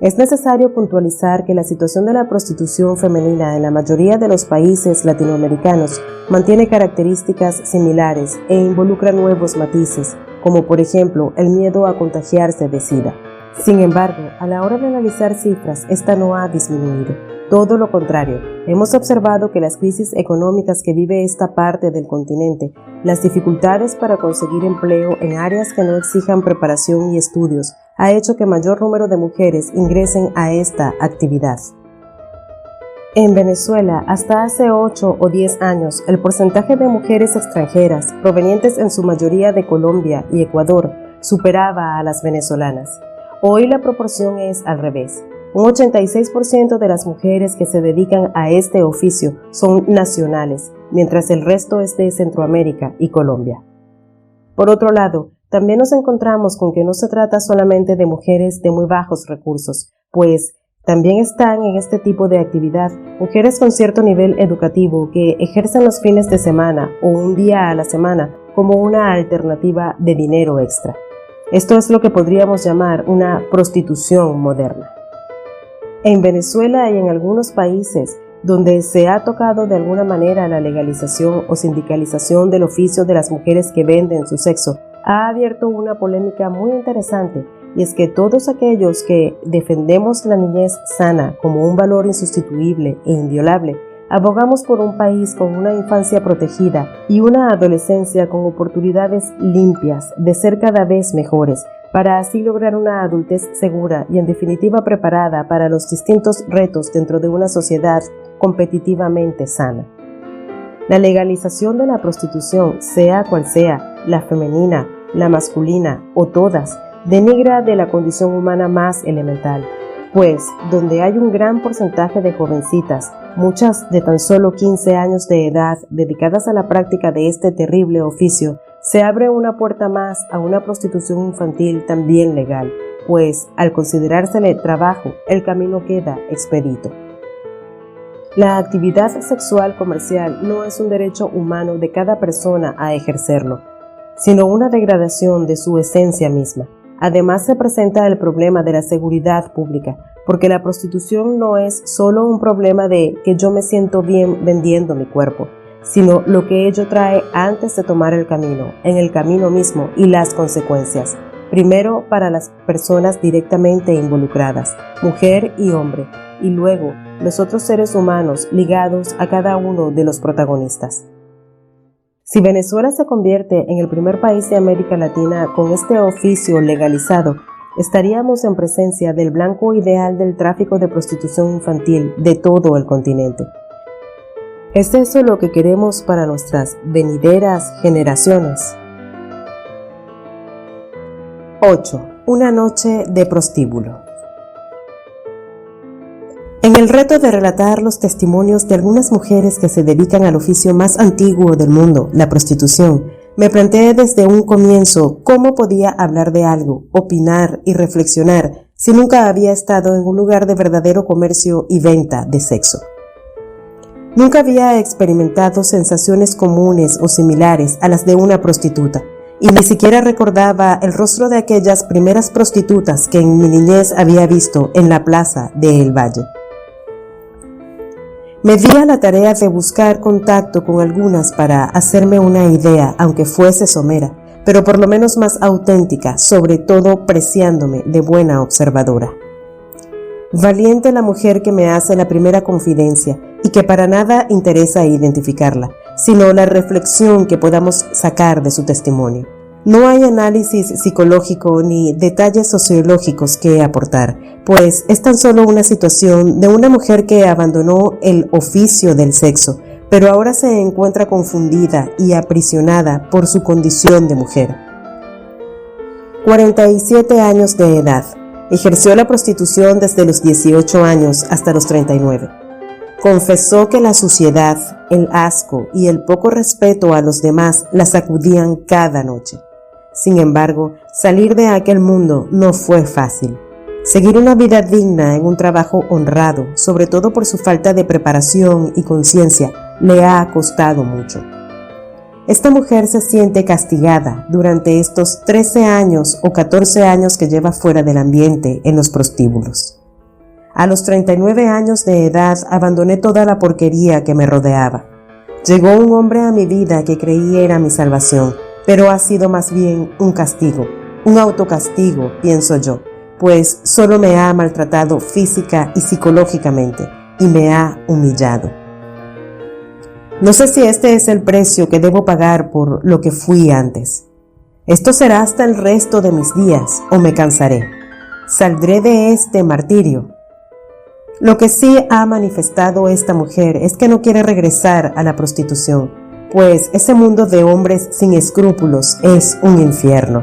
Es necesario puntualizar que la situación de la prostitución femenina en la mayoría de los países latinoamericanos mantiene características similares e involucra nuevos matices, como por ejemplo el miedo a contagiarse de SIDA. Sin embargo, a la hora de analizar cifras, esta no ha disminuido. Todo lo contrario, hemos observado que las crisis económicas que vive esta parte del continente, las dificultades para conseguir empleo en áreas que no exijan preparación y estudios, ha hecho que mayor número de mujeres ingresen a esta actividad. En Venezuela, hasta hace 8 o 10 años, el porcentaje de mujeres extranjeras, provenientes en su mayoría de Colombia y Ecuador, superaba a las venezolanas. Hoy la proporción es al revés. Un 86% de las mujeres que se dedican a este oficio son nacionales, mientras el resto es de Centroamérica y Colombia. Por otro lado, también nos encontramos con que no se trata solamente de mujeres de muy bajos recursos, pues también están en este tipo de actividad mujeres con cierto nivel educativo que ejercen los fines de semana o un día a la semana como una alternativa de dinero extra. Esto es lo que podríamos llamar una prostitución moderna. En Venezuela y en algunos países donde se ha tocado de alguna manera la legalización o sindicalización del oficio de las mujeres que venden su sexo, ha abierto una polémica muy interesante, y es que todos aquellos que defendemos la niñez sana como un valor insustituible e inviolable, abogamos por un país con una infancia protegida y una adolescencia con oportunidades limpias de ser cada vez mejores, para así lograr una adultez segura y en definitiva preparada para los distintos retos dentro de una sociedad competitivamente sana. La legalización de la prostitución, sea cual sea, la femenina, la masculina o todas, denigra de la condición humana más elemental, pues donde hay un gran porcentaje de jovencitas, muchas de tan solo 15 años de edad, dedicadas a la práctica de este terrible oficio, se abre una puerta más a una prostitución infantil también legal, pues al considerársele trabajo, el camino queda expedito. La actividad sexual comercial no es un derecho humano de cada persona a ejercerlo, sino una degradación de su esencia misma. Además se presenta el problema de la seguridad pública, porque la prostitución no es solo un problema de que yo me siento bien vendiendo mi cuerpo, sino lo que ello trae antes de tomar el camino, en el camino mismo y las consecuencias. Primero para las personas directamente involucradas, mujer y hombre, y luego los otros seres humanos ligados a cada uno de los protagonistas. Si Venezuela se convierte en el primer país de América Latina con este oficio legalizado, estaríamos en presencia del blanco ideal del tráfico de prostitución infantil de todo el continente. ¿Es eso lo que queremos para nuestras venideras generaciones? 8. Una noche de prostíbulo. En el reto de relatar los testimonios de algunas mujeres que se dedican al oficio más antiguo del mundo, la prostitución, me planteé desde un comienzo cómo podía hablar de algo, opinar y reflexionar si nunca había estado en un lugar de verdadero comercio y venta de sexo. Nunca había experimentado sensaciones comunes o similares a las de una prostituta, y ni siquiera recordaba el rostro de aquellas primeras prostitutas que en mi niñez había visto en la plaza de El Valle. Me di a la tarea de buscar contacto con algunas para hacerme una idea, aunque fuese somera, pero por lo menos más auténtica, sobre todo preciándome de buena observadora. Valiente la mujer que me hace la primera confidencia y que para nada interesa identificarla, sino la reflexión que podamos sacar de su testimonio. No hay análisis psicológico ni detalles sociológicos que aportar, pues es tan solo una situación de una mujer que abandonó el oficio del sexo, pero ahora se encuentra confundida y aprisionada por su condición de mujer. 47 años de edad. Ejerció la prostitución desde los 18 años hasta los 39. Confesó que la suciedad, el asco y el poco respeto a los demás la sacudían cada noche. Sin embargo, salir de aquel mundo no fue fácil. Seguir una vida digna en un trabajo honrado, sobre todo por su falta de preparación y conciencia, le ha costado mucho. Esta mujer se siente castigada durante estos 13 años o 14 años que lleva fuera del ambiente en los prostíbulos. A los 39 años de edad abandoné toda la porquería que me rodeaba. Llegó un hombre a mi vida que creí era mi salvación, pero ha sido más bien un castigo, un autocastigo, pienso yo, pues solo me ha maltratado física y psicológicamente y me ha humillado. No sé si este es el precio que debo pagar por lo que fui antes. Esto será hasta el resto de mis días o me cansaré. Saldré de este martirio. Lo que sí ha manifestado esta mujer es que no quiere regresar a la prostitución, pues ese mundo de hombres sin escrúpulos es un infierno.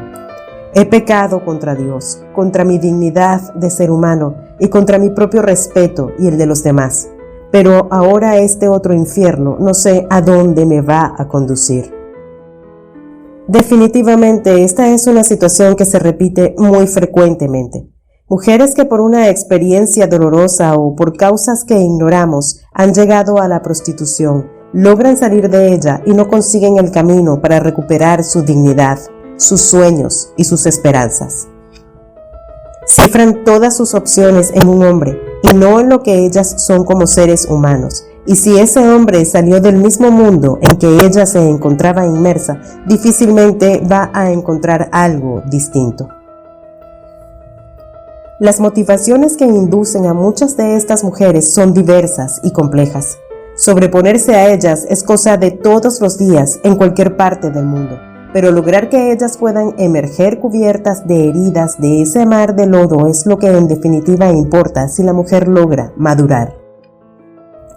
He pecado contra Dios, contra mi dignidad de ser humano y contra mi propio respeto y el de los demás. Pero ahora este otro infierno no sé a dónde me va a conducir. Definitivamente esta es una situación que se repite muy frecuentemente. Mujeres que por una experiencia dolorosa o por causas que ignoramos han llegado a la prostitución, logran salir de ella y no consiguen el camino para recuperar su dignidad, sus sueños y sus esperanzas. Cifran todas sus opciones en un hombre y no en lo que ellas son como seres humanos. Y si ese hombre salió del mismo mundo en que ella se encontraba inmersa, difícilmente va a encontrar algo distinto. Las motivaciones que inducen a muchas de estas mujeres son diversas y complejas. Sobreponerse a ellas es cosa de todos los días en cualquier parte del mundo. Pero lograr que ellas puedan emerger cubiertas de heridas de ese mar de lodo es lo que en definitiva importa si la mujer logra madurar.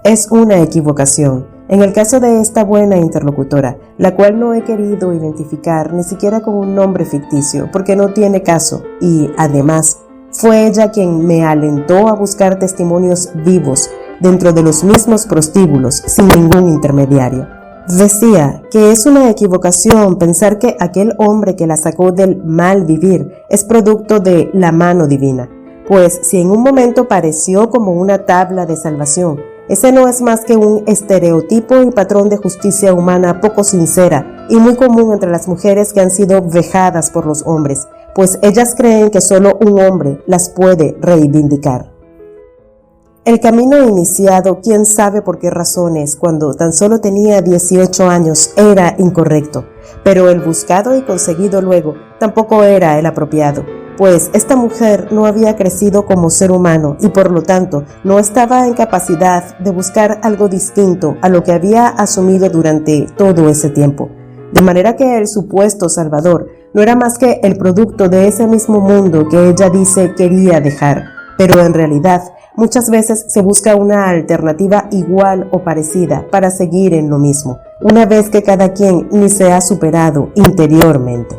Es una equivocación, en el caso de esta buena interlocutora, la cual no he querido identificar ni siquiera con un nombre ficticio, porque no tiene caso, y además, fue ella quien me alentó a buscar testimonios vivos dentro de los mismos prostíbulos, sin ningún intermediario. Decía que es una equivocación pensar que aquel hombre que la sacó del mal vivir es producto de la mano divina, pues si en un momento pareció como una tabla de salvación, ese no es más que un estereotipo y patrón de justicia humana poco sincera y muy común entre las mujeres que han sido vejadas por los hombres, pues ellas creen que solo un hombre las puede reivindicar. El camino iniciado, quién sabe por qué razones, cuando tan solo tenía 18 años, era incorrecto, pero el buscado y conseguido luego tampoco era el apropiado, pues esta mujer no había crecido como ser humano y por lo tanto no estaba en capacidad de buscar algo distinto a lo que había asumido durante todo ese tiempo. De manera que el supuesto Salvador no era más que el producto de ese mismo mundo que ella dice quería dejar, pero en realidad muchas veces se busca una alternativa igual o parecida para seguir en lo mismo, una vez que cada quien ni se ha superado interiormente.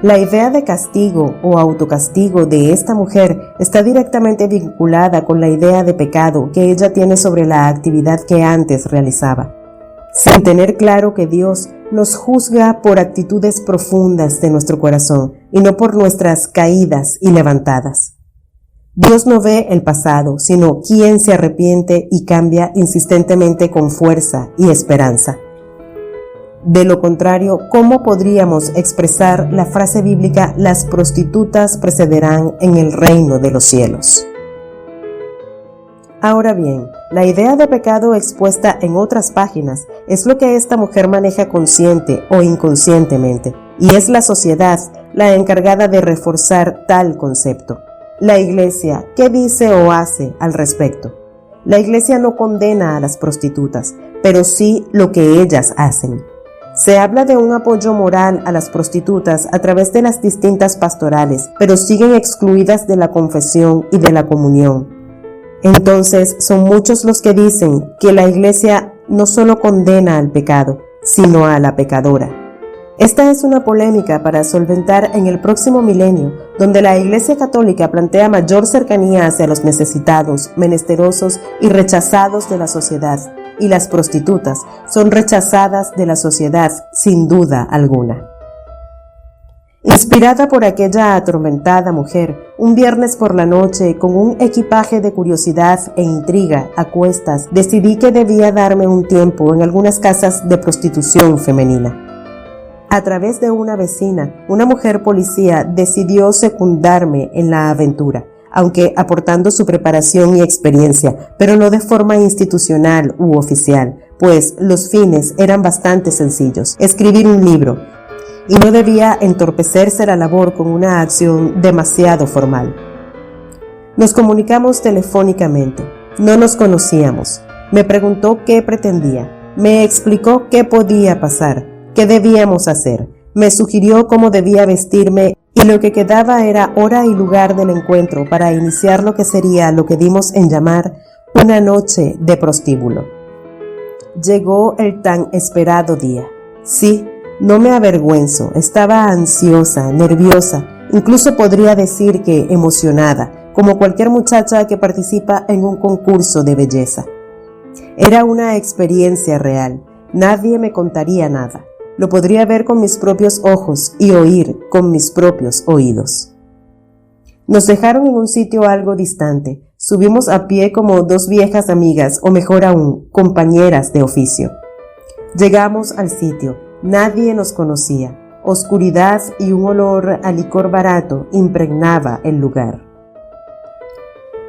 La idea de castigo o autocastigo de esta mujer está directamente vinculada con la idea de pecado que ella tiene sobre la actividad que antes realizaba, sin tener claro que Dios nos juzga por actitudes profundas de nuestro corazón y no por nuestras caídas y levantadas. Dios no ve el pasado, sino quien se arrepiente y cambia insistentemente con fuerza y esperanza. De lo contrario, ¿cómo podríamos expresar la frase bíblica "las prostitutas precederán en el reino de los cielos"? Ahora bien, la idea de pecado expuesta en otras páginas es lo que esta mujer maneja consciente o inconscientemente, y es la sociedad la encargada de reforzar tal concepto. La Iglesia, ¿qué dice o hace al respecto? La Iglesia no condena a las prostitutas, pero sí lo que ellas hacen. Se habla de un apoyo moral a las prostitutas a través de las distintas pastorales, pero siguen excluidas de la confesión y de la comunión. Entonces, son muchos los que dicen que la Iglesia no solo condena al pecado, sino a la pecadora. Esta es una polémica para solventar en el próximo milenio, donde la Iglesia Católica plantea mayor cercanía hacia los necesitados, menesterosos y rechazados de la sociedad, y las prostitutas son rechazadas de la sociedad sin duda alguna. Inspirada por aquella atormentada mujer, un viernes por la noche, con un equipaje de curiosidad e intriga a cuestas, decidí que debía darme un tiempo en algunas casas de prostitución femenina. A través de una vecina, una mujer policía decidió secundarme en la aventura, aunque aportando su preparación y experiencia, pero no de forma institucional u oficial, pues los fines eran bastante sencillos: escribir un libro, y no debía entorpecerse la labor con una acción demasiado formal. Nos comunicamos telefónicamente, no nos conocíamos. Me preguntó qué pretendía, me explicó qué podía pasar, qué debíamos hacer, me sugirió cómo debía vestirme y lo que quedaba era hora y lugar del encuentro para iniciar lo que sería lo que dimos en llamar una noche de prostíbulo. Llegó el tan esperado día. Sí, no me avergüenzo, estaba ansiosa, nerviosa, incluso podría decir que emocionada, como cualquier muchacha que participa en un concurso de belleza. Era una experiencia real, nadie me contaría nada. Lo podría ver con mis propios ojos y oír con mis propios oídos. Nos dejaron en un sitio algo distante. Subimos a pie como dos viejas amigas, o mejor aún, compañeras de oficio. Llegamos al sitio. Nadie nos conocía. Oscuridad y un olor a licor barato impregnaba el lugar.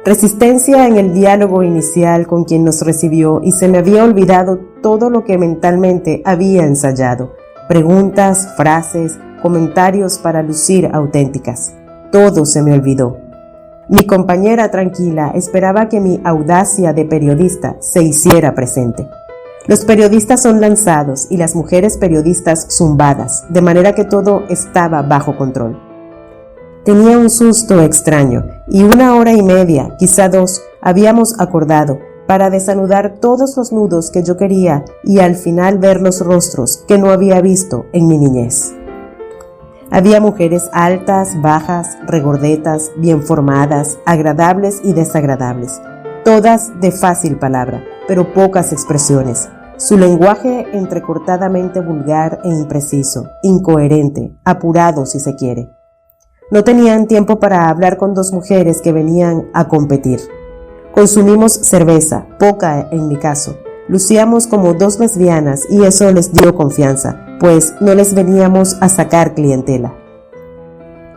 Resistencia en el diálogo inicial con quien nos recibió, y se me había olvidado todo lo que mentalmente había ensayado. Preguntas, frases, comentarios para lucir auténticas. Todo se me olvidó. Mi compañera tranquila esperaba que mi audacia de periodista se hiciera presente. Los periodistas son lanzados y las mujeres periodistas zumbadas, de manera que todo estaba bajo control. Tenía un susto extraño, y 1 hora y media, quizá 2, habíamos acordado para desanudar todos los nudos que yo quería y al final ver los rostros que no había visto en mi niñez. Había mujeres altas, bajas, regordetas, bien formadas, agradables y desagradables, todas de fácil palabra, pero pocas expresiones. Su lenguaje entrecortadamente vulgar e impreciso, incoherente, apurado si se quiere. No tenían tiempo para hablar con 2 mujeres que venían a competir. Consumimos cerveza, poca en mi caso. Lucíamos como 2 lesbianas y eso les dio confianza, pues no les veníamos a sacar clientela.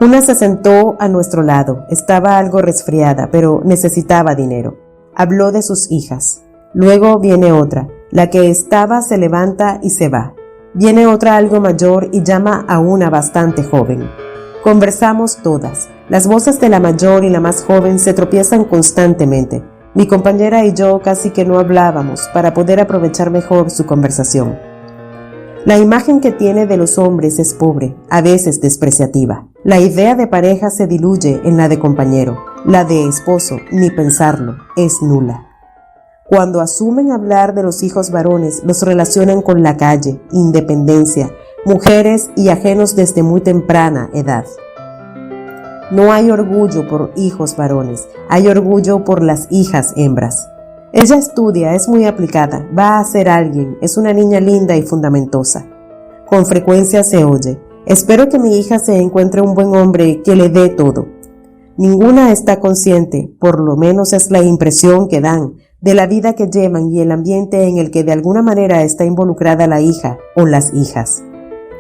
Una se sentó a nuestro lado, estaba algo resfriada, pero necesitaba dinero. Habló de sus hijas. Luego viene otra, la que estaba se levanta y se va. Viene otra algo mayor y llama a una bastante joven. Conversamos todas. Las voces de la mayor y la más joven se tropiezan constantemente. Mi compañera y yo casi que no hablábamos para poder aprovechar mejor su conversación. La imagen que tiene de los hombres es pobre, a veces despreciativa. La idea de pareja se diluye en la de compañero. La de esposo, ni pensarlo, es nula. Cuando asumen hablar de los hijos varones, los relacionan con la calle, independencia, mujeres y ajenos desde muy temprana edad. No hay orgullo por hijos varones, hay orgullo por las hijas hembras. Ella estudia, es muy aplicada, va a ser alguien, es una niña linda y fundamentosa. Con frecuencia se oye, espero que mi hija se encuentre un buen hombre que le dé todo. Ninguna está consciente, por lo menos es la impresión que dan, de la vida que llevan y el ambiente en el que de alguna manera está involucrada la hija o las hijas.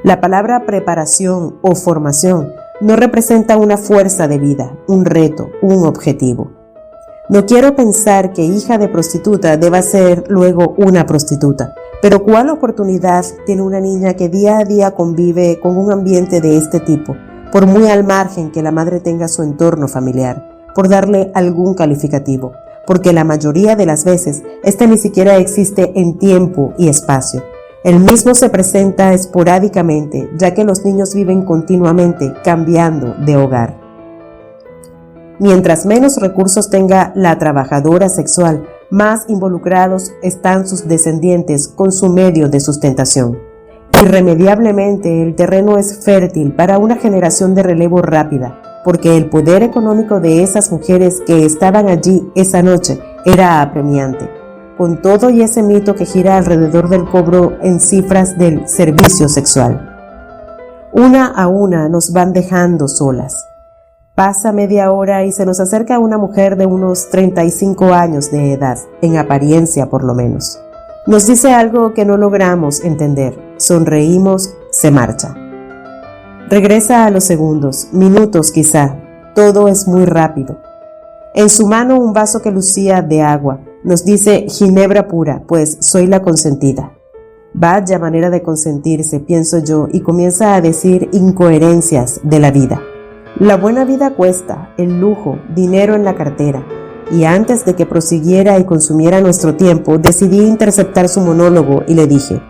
La palabra preparación o formación no representa una fuerza de vida, un reto, un objetivo. No quiero pensar que hija de prostituta deba ser luego una prostituta, pero ¿cuál oportunidad tiene una niña que día a día convive con un ambiente de este tipo, por muy al margen que la madre tenga su entorno familiar, por darle algún calificativo? Porque la mayoría de las veces este ni siquiera existe en tiempo y espacio. El mismo se presenta esporádicamente, ya que los niños viven continuamente cambiando de hogar. Mientras menos recursos tenga la trabajadora sexual, más involucrados están sus descendientes con su medio de sustentación. Irremediablemente el terreno es fértil para una generación de relevo rápida, porque el poder económico de esas mujeres que estaban allí esa noche era apremiante, con todo y ese mito que gira alrededor del cobro en cifras del servicio sexual. Una a una nos van dejando solas. Pasa media hora y se nos acerca una mujer de unos 35 años de edad, en apariencia por lo menos. Nos dice algo que no logramos entender, sonreímos, se marcha. Regresa a los segundos, minutos quizá, todo es muy rápido. En su mano un vaso que lucía de agua, nos dice ginebra pura, pues soy la consentida. Vaya manera de consentirse, pienso yo, y comienza a decir incoherencias de la vida. La buena vida cuesta, el lujo, dinero en la cartera. Y antes de que prosiguiera y consumiera nuestro tiempo, decidí interceptar su monólogo y le dije,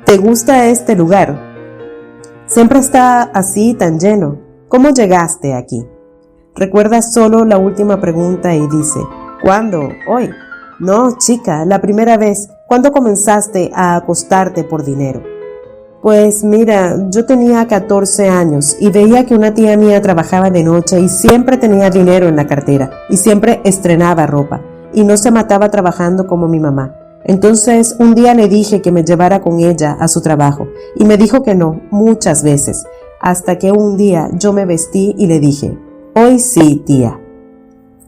¿te gusta este lugar? Siempre está así tan lleno. ¿Cómo llegaste aquí? Recuerda solo la última pregunta y dice, ¿cuándo? ¿Hoy? No, chica, la primera vez. ¿Cuándo comenzaste a acostarte por dinero? Pues mira, yo tenía 14 años y veía que una tía mía trabajaba de noche y siempre tenía dinero en la cartera y siempre estrenaba ropa y no se mataba trabajando como mi mamá. Entonces un día le dije que me llevara con ella a su trabajo y me dijo que no, muchas veces, hasta que un día yo me vestí y le dije, hoy sí, tía.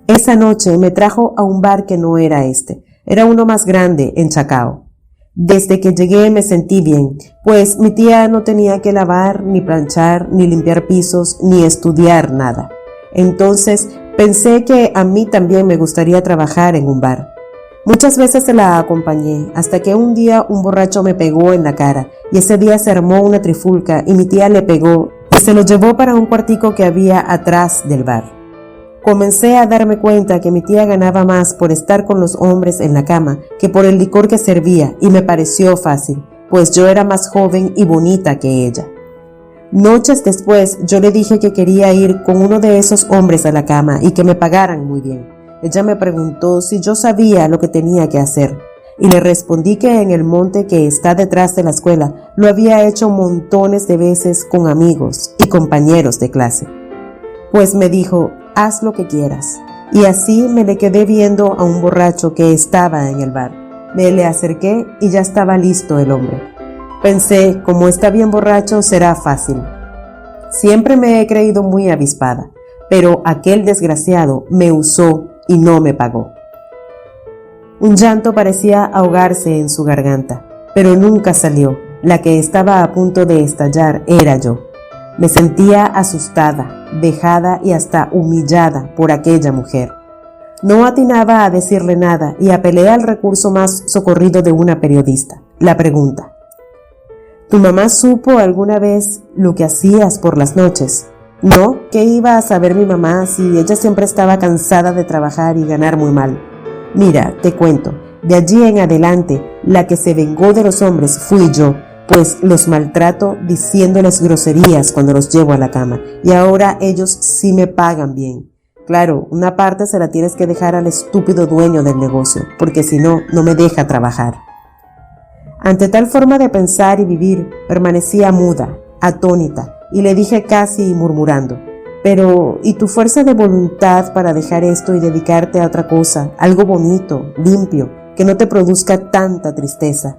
Esa noche me trajo a un bar que no era este, era uno más grande en Chacao. Desde que llegué me sentí bien, pues mi tía no tenía que lavar, ni planchar, ni limpiar pisos, ni estudiar nada. Entonces pensé que a mí también me gustaría trabajar en un bar. Muchas veces se la acompañé, hasta que un día un borracho me pegó en la cara, y ese día se armó una trifulca y mi tía le pegó y se lo llevó para un cuartico que había atrás del bar. Comencé a darme cuenta que mi tía ganaba más por estar con los hombres en la cama que por el licor que servía, y me pareció fácil, pues yo era más joven y bonita que ella. Noches después yo le dije que quería ir con uno de esos hombres a la cama y que me pagaran muy bien. Ella me preguntó si yo sabía lo que tenía que hacer, y le respondí que en el monte que está detrás de la escuela lo había hecho montones de veces con amigos y compañeros de clase. Pues me dijo, haz lo que quieras. Y así me le quedé viendo a un borracho que estaba en el bar. Me le acerqué y ya estaba listo el hombre. Pensé, como está bien borracho, será fácil. Siempre me he creído muy avispada, pero aquel desgraciado me usó y no me pagó. Un llanto parecía ahogarse en su garganta, pero nunca salió. La que estaba a punto de estallar era yo. Me sentía asustada, vejada y hasta humillada por aquella mujer. No atinaba a decirle nada y apelé al recurso más socorrido de una periodista, la pregunta. ¿Tu mamá supo alguna vez lo que hacías por las noches? No, ¿qué iba a saber mi mamá si ella siempre estaba cansada de trabajar y ganar muy mal? Mira, te cuento, de allí en adelante, la que se vengó de los hombres fui yo, pues los maltrato diciéndoles groserías cuando los llevo a la cama, y ahora ellos sí me pagan bien. Claro, una parte se la tienes que dejar al estúpido dueño del negocio, porque si no, no me deja trabajar. Ante tal forma de pensar y vivir, permanecía muda, atónita, y le dije casi murmurando, pero ¿y tu fuerza de voluntad para dejar esto y dedicarte a otra cosa, algo bonito, limpio, que no te produzca tanta tristeza?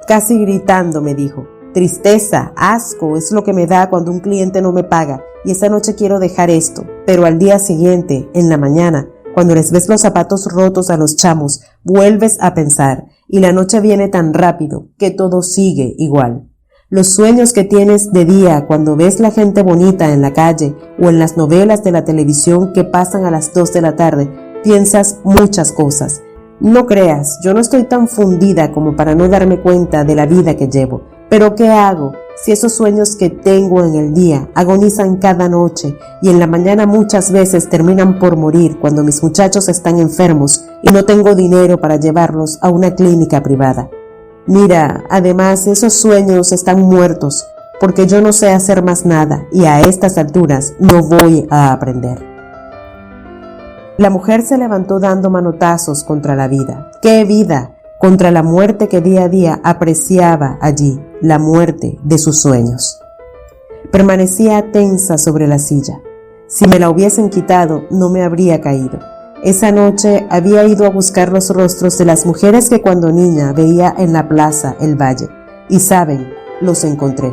Casi gritando me dijo, tristeza, asco, es lo que me da cuando un cliente no me paga, y esa noche quiero dejar esto, pero al día siguiente, en la mañana, cuando les ves los zapatos rotos a los chamos, vuelves a pensar, y la noche viene tan rápido que todo sigue igual. Los sueños que tienes de día cuando ves la gente bonita en la calle o en las novelas de la televisión que pasan a las 2 de la tarde, piensas muchas cosas. No creas, yo no estoy tan fundida como para no darme cuenta de la vida que llevo. Pero ¿qué hago si esos sueños que tengo en el día agonizan cada noche y en la mañana muchas veces terminan por morir cuando mis muchachos están enfermos y no tengo dinero para llevarlos a una clínica privada? Mira, además esos sueños están muertos porque yo no sé hacer más nada y a estas alturas no voy a aprender. La mujer se levantó dando manotazos contra la vida. ¿Qué vida? Contra la muerte que día a día apreciaba allí, la muerte de sus sueños. Permanecía tensa sobre la silla. Si me la hubiesen quitado, no me habría caído. Esa noche había ido a buscar los rostros de las mujeres que cuando niña veía en la plaza El Valle. Y saben, los encontré.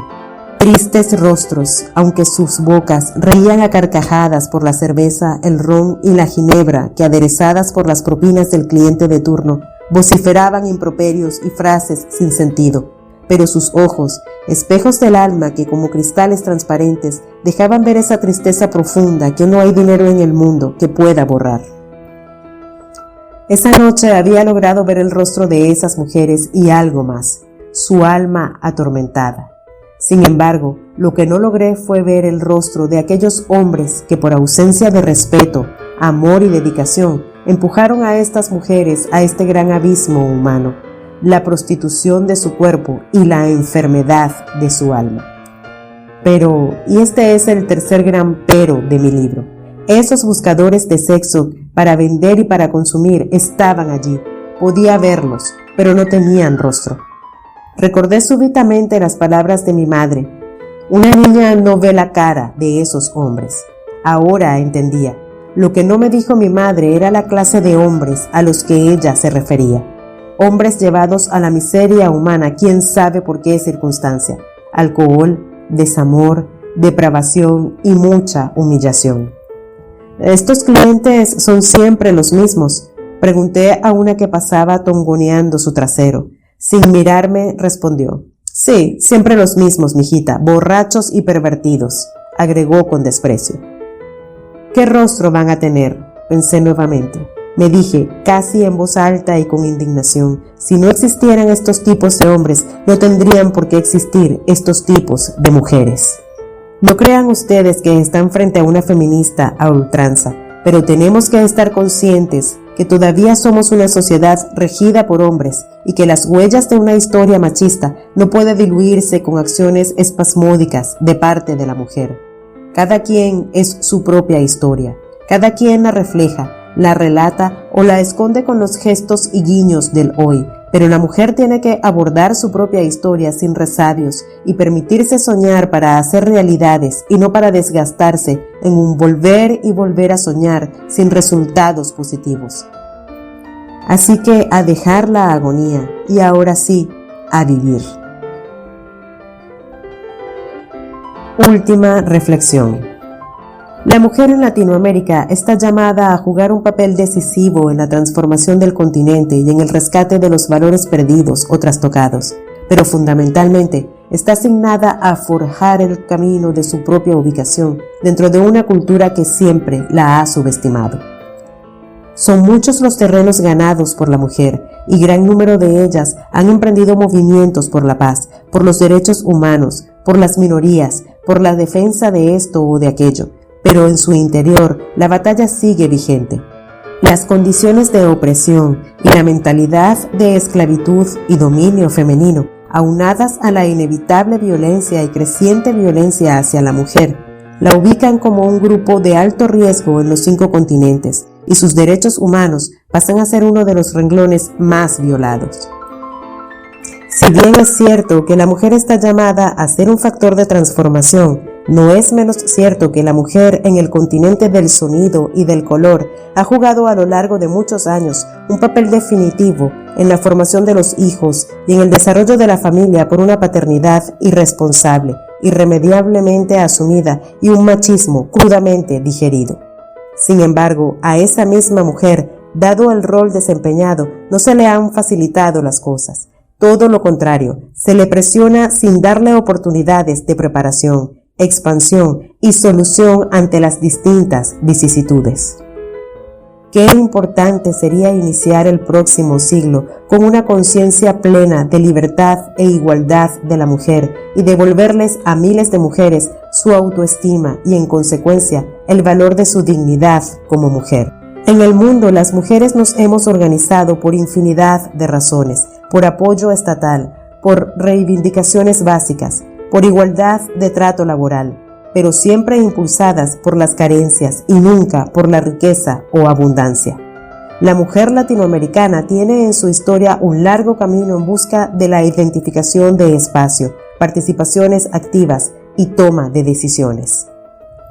Tristes rostros, aunque sus bocas reían a carcajadas por la cerveza, el ron y la ginebra que, aderezadas por las propinas del cliente de turno, vociferaban improperios y frases sin sentido. Pero sus ojos, espejos del alma que como cristales transparentes dejaban ver esa tristeza profunda que no hay dinero en el mundo que pueda borrar. Esa noche había logrado ver el rostro de esas mujeres y algo más, su alma atormentada. Sin embargo, lo que no logré fue ver el rostro de aquellos hombres que por ausencia de respeto, amor y dedicación empujaron a estas mujeres a este gran abismo humano, la prostitución de su cuerpo y la enfermedad de su alma. Pero, y este es el tercer gran pero de mi libro, esos buscadores de sexo para vender y para consumir estaban allí. Podía verlos, pero no tenían rostro. Recordé súbitamente las palabras de mi madre. Una niña no ve la cara de esos hombres. Ahora entendía. Lo que no me dijo mi madre era la clase de hombres a los que ella se refería. Hombres llevados a la miseria humana, quién sabe por qué circunstancia. Alcohol, desamor, depravación y mucha humillación. ¿Estos clientes son siempre los mismos?, pregunté a una que pasaba tongoneando su trasero. Sin mirarme, respondió. Sí, siempre los mismos, mijita, borrachos y pervertidos, agregó con desprecio. ¿Qué rostro van a tener?, pensé nuevamente. Me dije, casi en voz alta y con indignación, si no existieran estos tipos de hombres, no tendrían por qué existir estos tipos de mujeres. No crean ustedes que están frente a una feminista a ultranza, pero tenemos que estar conscientes que todavía somos una sociedad regida por hombres y que las huellas de una historia machista no puede diluirse con acciones espasmódicas de parte de la mujer. Cada quien es su propia historia, cada quien la refleja, la relata o la esconde con los gestos y guiños del hoy, pero la mujer tiene que abordar su propia historia sin resabios y permitirse soñar para hacer realidades y no para desgastarse en un volver y volver a soñar sin resultados positivos. Así que a dejar la agonía y ahora sí, a vivir. Última reflexión. La mujer en Latinoamérica está llamada a jugar un papel decisivo en la transformación del continente y en el rescate de los valores perdidos o trastocados, pero fundamentalmente está asignada a forjar el camino de su propia ubicación dentro de una cultura que siempre la ha subestimado. Son muchos los terrenos ganados por la mujer y gran número de ellas han emprendido movimientos por la paz, por los derechos humanos, por las minorías, por la defensa de esto o de aquello, pero en su interior la batalla sigue vigente. Las condiciones de opresión y la mentalidad de esclavitud y dominio femenino, aunadas a la inevitable violencia y creciente violencia hacia la mujer, la ubican como un grupo de alto riesgo en los 5 continentes, y sus derechos humanos pasan a ser uno de los renglones más violados. Si bien es cierto que la mujer está llamada a ser un factor de transformación, no es menos cierto que la mujer en el continente del sonido y del color ha jugado a lo largo de muchos años un papel definitivo en la formación de los hijos y en el desarrollo de la familia por una paternidad irresponsable, irremediablemente asumida y un machismo crudamente digerido. Sin embargo, a esa misma mujer, dado el rol desempeñado, no se le han facilitado las cosas. Todo lo contrario, se le presiona sin darle oportunidades de preparación, expansión y solución ante las distintas vicisitudes. Qué importante sería iniciar el próximo siglo con una conciencia plena de libertad e igualdad de la mujer y devolverles a miles de mujeres su autoestima y, en consecuencia, el valor de su dignidad como mujer. En el mundo, las mujeres nos hemos organizado por infinidad de razones, por apoyo estatal, por reivindicaciones básicas, por igualdad de trato laboral, pero siempre impulsadas por las carencias y nunca por la riqueza o abundancia. La mujer latinoamericana tiene en su historia un largo camino en busca de la identificación de espacio, participaciones activas y toma de decisiones.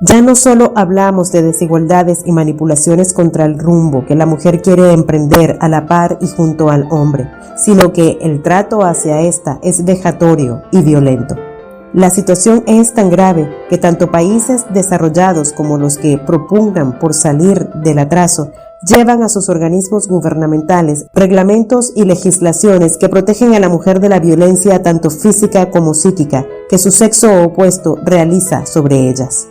Ya no solo hablamos de desigualdades y manipulaciones contra el rumbo que la mujer quiere emprender a la par y junto al hombre, sino que el trato hacia esta es vejatorio y violento. La situación es tan grave que tanto países desarrollados como los que propugnan por salir del atraso llevan a sus organismos gubernamentales reglamentos y legislaciones que protegen a la mujer de la violencia tanto física como psíquica que su sexo opuesto realiza sobre ellas.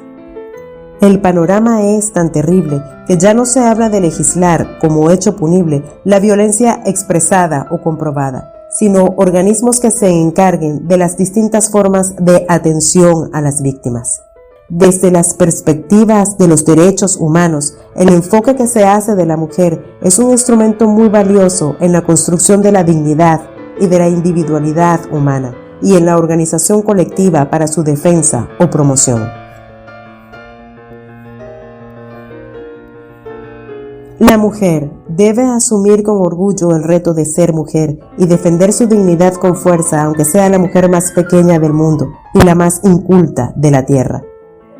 El panorama es tan terrible que ya no se habla de legislar como hecho punible la violencia expresada o comprobada, sino organismos que se encarguen de las distintas formas de atención a las víctimas. Desde las perspectivas de los derechos humanos, el enfoque que se hace de la mujer es un instrumento muy valioso en la construcción de la dignidad y de la individualidad humana y en la organización colectiva para su defensa o promoción. La mujer debe asumir con orgullo el reto de ser mujer y defender su dignidad con fuerza, aunque sea la mujer más pequeña del mundo y la más inculta de la tierra.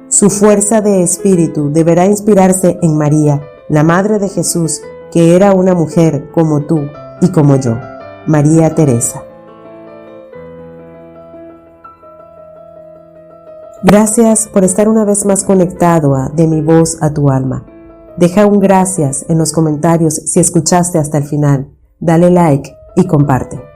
Su fuerza de espíritu deberá inspirarse en María, la Madre de Jesús, que era una mujer como tú y como yo, María Teresa. Gracias por estar una vez más conectado a De mi voz a tu alma. Deja un gracias en los comentarios si escuchaste hasta el final, dale like y comparte.